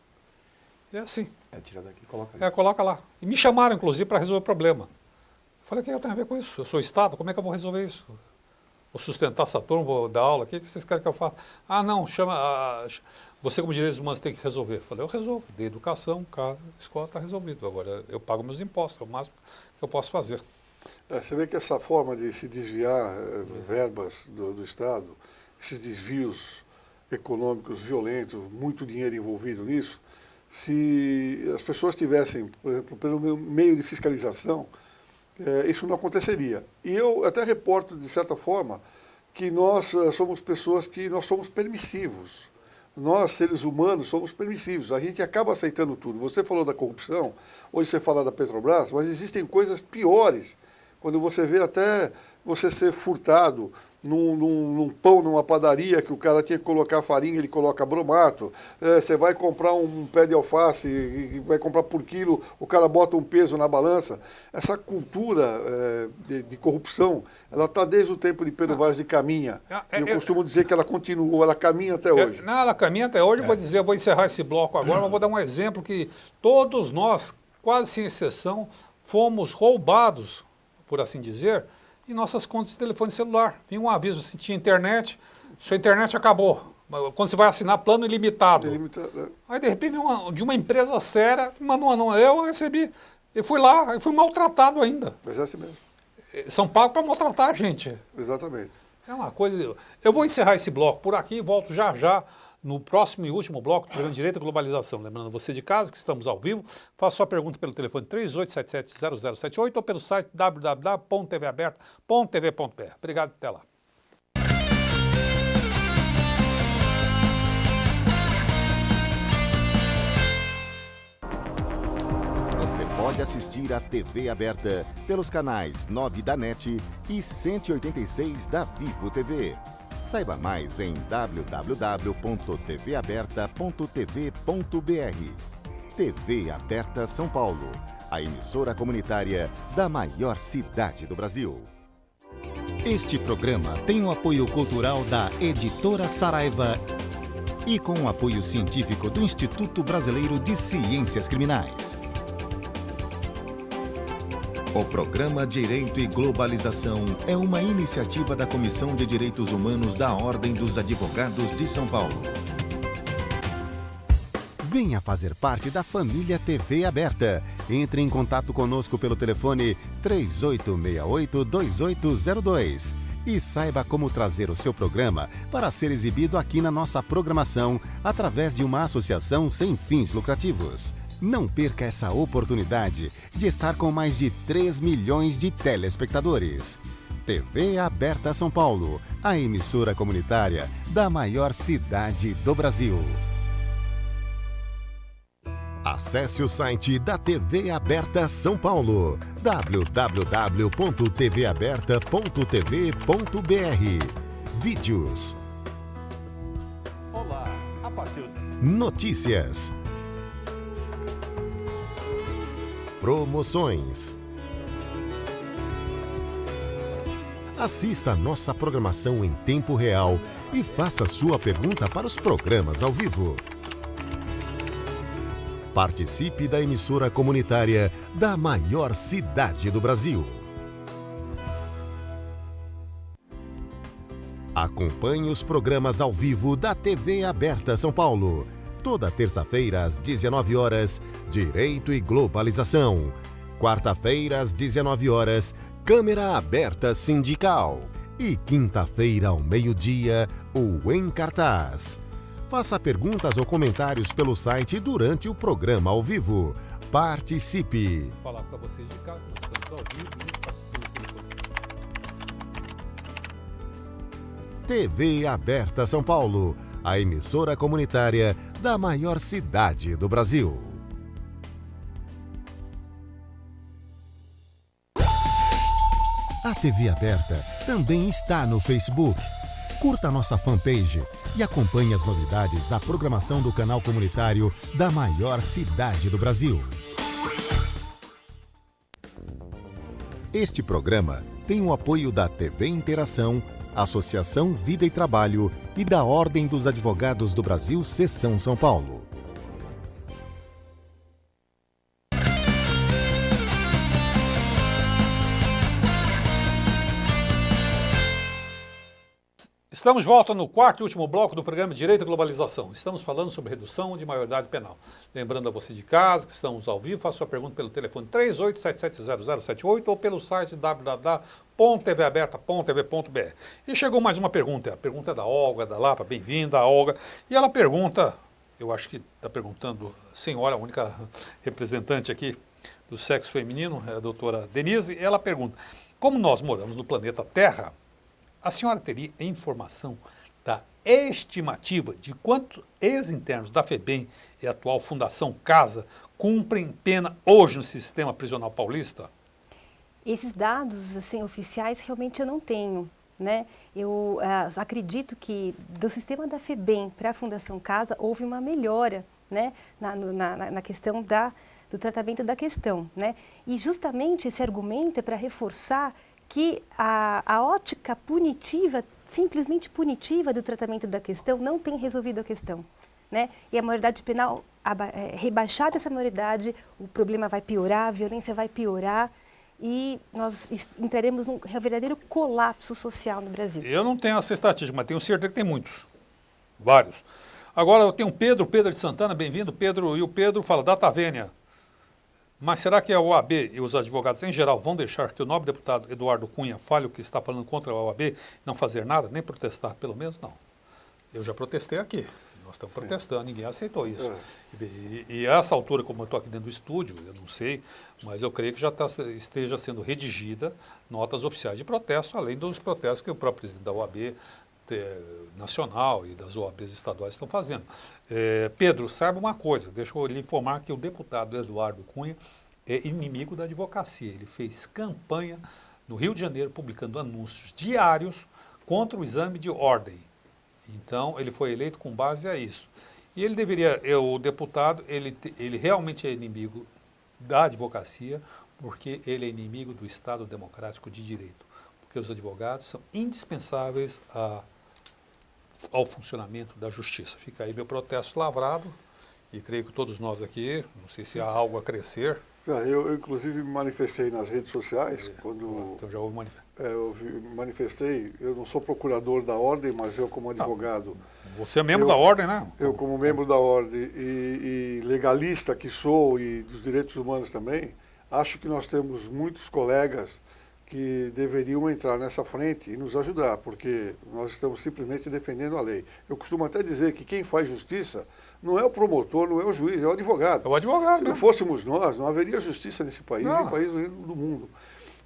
É assim. Tira daqui e coloca ali. Coloca lá. E me chamaram, inclusive, para resolver o problema. Eu falei, o que eu tenho a ver com isso? Eu sou Estado, como é que eu vou resolver isso? Vou sustentar essa turma, vou dar aula, o que vocês querem que eu faça? Não, você como direitos humanos tem que resolver. Eu falei, eu resolvo. Dei educação, casa, escola, está resolvido. Agora eu pago meus impostos, é o máximo que eu posso fazer. Você vê que essa forma de se desviar verbas do Estado, esses desvios econômicos violentos, muito dinheiro envolvido nisso, se as pessoas tivessem, por exemplo, pelo meio de fiscalização, isso não aconteceria. E eu até reporto, de certa forma, que nós somos pessoas que nós somos permissivos. Nós, seres humanos, somos permissivos. A gente acaba aceitando tudo. Você falou da corrupção, hoje você fala da Petrobras, mas existem coisas piores. Quando você vê até você ser furtado num pão, numa padaria, que o cara tinha que colocar farinha, ele coloca bromato. Você vai comprar um pé de alface e vai comprar por quilo, o cara bota um peso na balança. Essa cultura de corrupção, ela está desde o tempo de Pedro Vaz de Caminha. Eu costumo dizer que ela continuou, ela caminha até hoje. Ela caminha até hoje. Eu vou encerrar esse bloco agora, mas vou dar um exemplo que todos nós, quase sem exceção, fomos roubados, por assim dizer, em nossas contas de telefone celular. Vinha um aviso, se tinha internet, sua internet acabou. Quando você vai assinar plano ilimitado. Aí, de repente, de uma empresa séria, mandou eu recebi. Eu fui lá, eu fui maltratado ainda. Mas é assim mesmo. São pagos para maltratar a gente. Exatamente. É uma coisa... Eu vou encerrar esse bloco por aqui e volto já já no próximo e último bloco do programa Direito à Globalização. Lembrando você de casa que estamos ao vivo, faça sua pergunta pelo telefone 3877-0078 ou pelo site www.tvaberta.tv.br. Obrigado, até lá. Você pode assistir a TV aberta pelos canais 9 da NET e 186 da Vivo TV. Saiba mais em www.tvaberta.tv.br. TV Aberta São Paulo, a emissora comunitária da maior cidade do Brasil. Este programa tem o apoio cultural da Editora Saraiva e com o apoio científico do Instituto Brasileiro de Ciências Criminais. O programa Direito e Globalização é uma iniciativa da Comissão de Direitos Humanos da Ordem dos Advogados de São Paulo. Venha fazer parte da família TV Aberta. Entre em contato conosco pelo telefone 3868-2802 e saiba como trazer o seu programa para ser exibido aqui na nossa programação através de uma associação sem fins lucrativos. Não perca essa oportunidade de estar com mais de 3 milhões de telespectadores. TV Aberta São Paulo, a emissora comunitária da maior cidade do Brasil. Acesse o site da TV Aberta São Paulo, www.tvaberta.tv.br. Vídeos. Olá, a partir de... Notícias. Promoções. Assista a nossa programação em tempo real e faça sua pergunta para os programas ao vivo. Participe da emissora comunitária da maior cidade do Brasil. Acompanhe os programas ao vivo da TV Aberta São Paulo. Toda terça-feira às 19 horas, Direito e Globalização. Quarta-feira às 19 horas, Câmara Aberta Sindical. E quinta-feira ao meio-dia, o Em Cartaz. Faça perguntas ou comentários pelo site durante o programa ao vivo. Participe! Vou falar para vocês de casa, nós estamos ao vivo e TV Aberta São Paulo, a emissora comunitária da maior cidade do Brasil. A TV Aberta também está no Facebook. Curta nossa fanpage e acompanhe as novidades da programação do canal comunitário da maior cidade do Brasil. Este programa tem o apoio da TV Interação, Associação Vida e Trabalho e da Ordem dos Advogados do Brasil, Seção São Paulo. Estamos de volta no quarto e último bloco do programa Direito e Globalização. Estamos falando sobre redução de maioridade penal. Lembrando a você de casa que estamos ao vivo, faça sua pergunta pelo telefone 38770078 ou pelo site www.tvaberta.tv.br. E chegou mais uma pergunta, a pergunta é da Olga, da Lapa, bem-vinda, Olga. E ela pergunta, eu acho que está perguntando, a senhora, a única representante aqui do sexo feminino, é a doutora Denise, ela pergunta, como nós moramos no planeta Terra, a senhora teria informação da estimativa de quantos ex-internos da FEBEM e a atual Fundação Casa cumprem pena hoje no sistema prisional paulista? Esses dados assim, oficiais realmente eu não tenho. Né? Eu acredito que do sistema da FEBEM para a Fundação Casa houve uma melhora, né? na questão do tratamento da questão. Né? E justamente esse argumento é para reforçar que a ótica punitiva, simplesmente punitiva do tratamento da questão não tem resolvido a questão. Né? E a maioridade penal, rebaixada essa maioridade, o problema vai piorar, a violência vai piorar e nós entraremos num verdadeiro colapso social no Brasil. Eu não tenho essa estatística, mas tenho certeza que tem muitos, vários. Agora eu tenho o Pedro de Santana, bem-vindo, Pedro, e o Pedro fala, Data Vênia, Mas será que a OAB e os advogados em geral vão deixar que o nobre deputado Eduardo Cunha fale o que está falando contra a OAB e não fazer nada, nem protestar? Pelo menos não. Eu já protestei aqui. Nós estamos protestando, ninguém aceitou isso. E a essa altura, como eu estou aqui dentro do estúdio, eu não sei, mas eu creio que já esteja sendo redigida notas oficiais de protesto, além dos protestos que o próprio presidente da OAB nacional e das OABs estaduais estão fazendo. Pedro, saiba uma coisa, deixa eu lhe informar que o deputado Eduardo Cunha é inimigo da advocacia. Ele fez campanha no Rio de Janeiro, publicando anúncios diários contra o exame de ordem. Então, ele foi eleito com base a isso. E ele deveria, o deputado, ele realmente é inimigo da advocacia, porque ele é inimigo do Estado Democrático de Direito. Porque os advogados são indispensáveis ao funcionamento da justiça. Fica aí meu protesto lavrado, e creio que todos nós aqui, não sei se há algo a crescer. Eu inclusive, me manifestei nas redes sociais, quando... Então já houve manifestação. Eu manifestei, eu não sou procurador da ordem, mas eu como advogado... Você é membro da ordem, né? Eu como membro da ordem e legalista que sou e dos direitos humanos também, acho que nós temos muitos colegas que deveriam entrar nessa frente e nos ajudar, porque nós estamos simplesmente defendendo a lei. Eu costumo até dizer que quem faz justiça não é o promotor, não é o juiz, é o advogado. É o advogado, Se né? não fôssemos nós, não haveria justiça nesse país, nem país do mundo.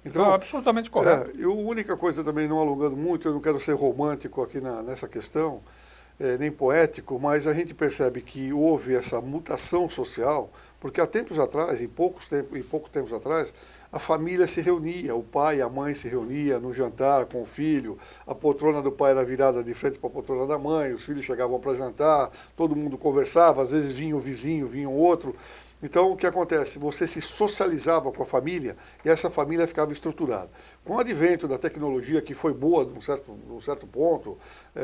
Então, absolutamente correto. E a única coisa também, não alongando muito, eu não quero ser romântico aqui nessa questão, nem poético, mas a gente percebe que houve essa mutação social, porque há tempos atrás, em poucos tempos atrás, a família se reunia, o pai e a mãe se reuniam no jantar com o filho, a poltrona do pai era virada de frente para a poltrona da mãe, os filhos chegavam para jantar, todo mundo conversava, às vezes vinha um vizinho, vinha um outro. Então, o que acontece? Você se socializava com a família e essa família ficava estruturada. Com o advento da tecnologia, que foi boa de um certo ponto,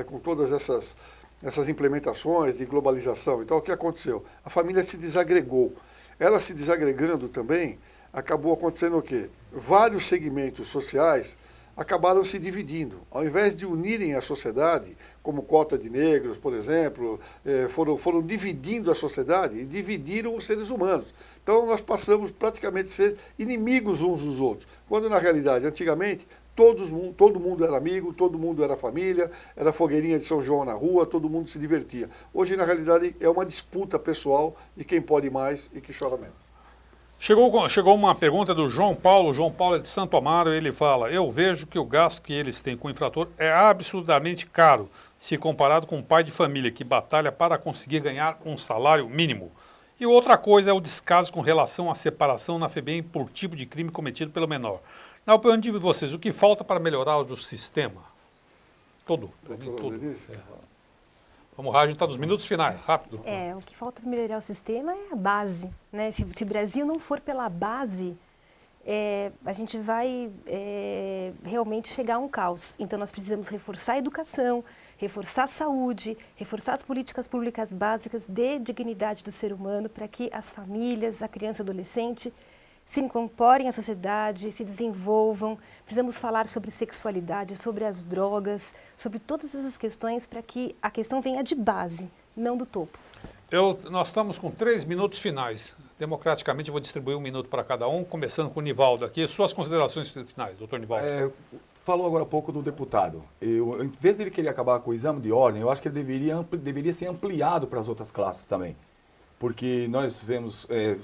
com todas essas implementações de globalização, então o que aconteceu? A família se desagregou. Ela se desagregando também, acabou acontecendo o quê? Vários segmentos sociais acabaram se dividindo. Ao invés de unirem a sociedade, como cota de negros, por exemplo, foram dividindo a sociedade e dividiram os seres humanos. Então nós passamos praticamente a ser inimigos uns dos outros, quando na realidade, antigamente, todo mundo era amigo, todo mundo era família, era fogueirinha de São João na rua, todo mundo se divertia. Hoje, na realidade, é uma disputa pessoal de quem pode mais e que chora menos. Chegou uma pergunta do João Paulo. O João Paulo é de Santo Amaro. Ele fala: eu vejo que o gasto que eles têm com o infrator é absurdamente caro, se comparado com um pai de família que batalha para conseguir ganhar um salário mínimo. E outra coisa é o descaso com relação à separação na FEBEM por tipo de crime cometido pelo menor. Na opinião de vocês, o que falta para melhorar o sistema? Tudo. Vamos lá, a gente está nos minutos finais, rápido. O que falta para melhorar o sistema é a base, né? Se o Brasil não for pela base, a gente vai realmente chegar a um caos. Então, nós precisamos reforçar a educação, reforçar a saúde, reforçar as políticas públicas básicas de dignidade do ser humano para que as famílias, a criança e o adolescente se incorporem à sociedade, se desenvolvam. Precisamos falar sobre sexualidade, sobre as drogas, sobre todas essas questões para que a questão venha de base, não do topo. Nós estamos com 3 minutos finais. Democraticamente, eu vou distribuir 1 minuto para cada um, começando com o Nivaldo aqui. Suas considerações finais, doutor Nivaldo. Falou agora há pouco do deputado. Em vez de ele querer acabar com o exame de ordem, eu acho que ele deveria ser ampliado para as outras classes também. Porque nós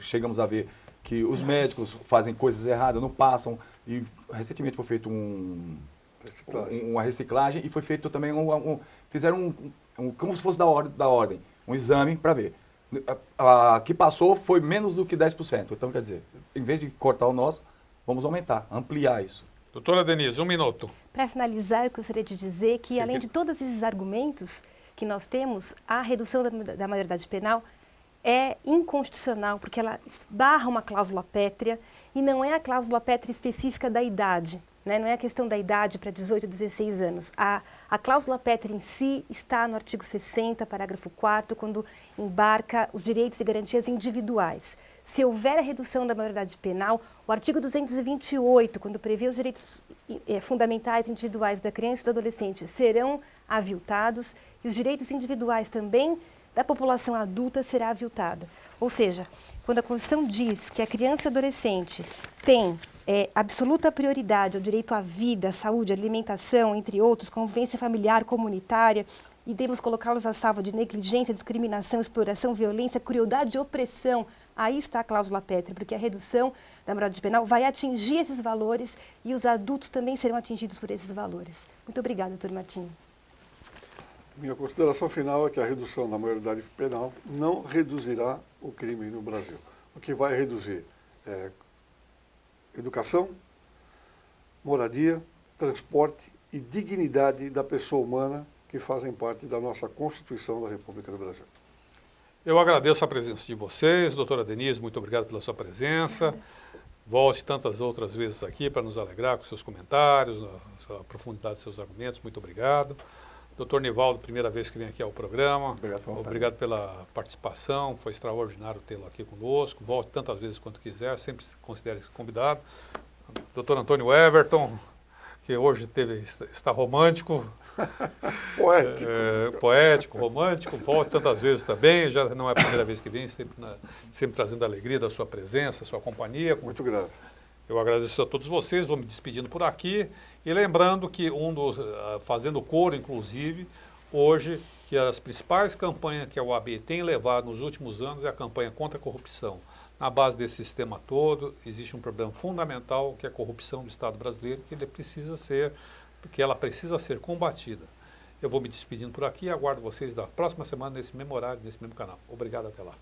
chegamos a ver que os médicos fazem coisas erradas, não passam, e recentemente foi feito uma reciclagem e foi feito também fizeram como se fosse da ordem, um exame para ver. A que passou foi menos do que 10%, então quer dizer, em vez de cortar o nosso, vamos aumentar, ampliar isso. Doutora Denise, 1 minuto. Para finalizar, eu gostaria de dizer que, além de todos esses argumentos que nós temos, a redução da maioridade penal é inconstitucional, porque ela esbarra uma cláusula pétrea, e não é a cláusula pétrea específica da idade, né? Não é a questão da idade para 18 a 16 anos. A cláusula pétrea em si está no artigo 60, parágrafo 4º, quando embarca os direitos e garantias individuais. Se houver a redução da maioridade penal, o artigo 228, quando prevê os direitos fundamentais individuais da criança e do adolescente, serão aviltados, e os direitos individuais também da população adulta será aviltada. Ou seja, quando a Constituição diz que a criança e o adolescente tem absoluta prioridade ao direito à vida, à saúde, à alimentação, entre outros, convivência familiar, comunitária, e devemos colocá-los a salvo de negligência, discriminação, exploração, violência, crueldade e opressão. Aí está a cláusula pétrea, porque a redução da maioridade penal vai atingir esses valores e os adultos também serão atingidos por esses valores. Muito obrigada, doutor Martinho. Minha consideração final é que a redução da maioridade penal não reduzirá o crime no Brasil. O que vai reduzir é educação, moradia, transporte e dignidade da pessoa humana que fazem parte da nossa Constituição da República do Brasil. Eu agradeço a presença de vocês, doutora Denise, muito obrigado pela sua presença. Volte tantas outras vezes aqui para nos alegrar com seus comentários, a profundidade dos seus argumentos, muito obrigado. Doutor Nivaldo, primeira vez que vem aqui ao programa. Obrigado pela participação, foi extraordinário tê-lo aqui conosco. Volte tantas vezes quanto quiser, sempre se considere convidado. Doutor Antônio Everton, que hoje está romântico. Poético. Poético, romântico, volte tantas vezes também, já não é a primeira vez que vem, sempre trazendo a alegria da sua presença, da sua companhia. Muito grato. Eu agradeço a todos vocês, vou me despedindo por aqui e lembrando que fazendo coro, inclusive, hoje, que as principais campanhas que a OAB tem levado nos últimos anos é a campanha contra a corrupção. Na base desse sistema todo, existe um problema fundamental, que é a corrupção do Estado brasileiro, que ela precisa ser combatida. Eu vou me despedindo por aqui e aguardo vocês na próxima semana, nesse mesmo horário, nesse mesmo canal. Obrigado, até lá.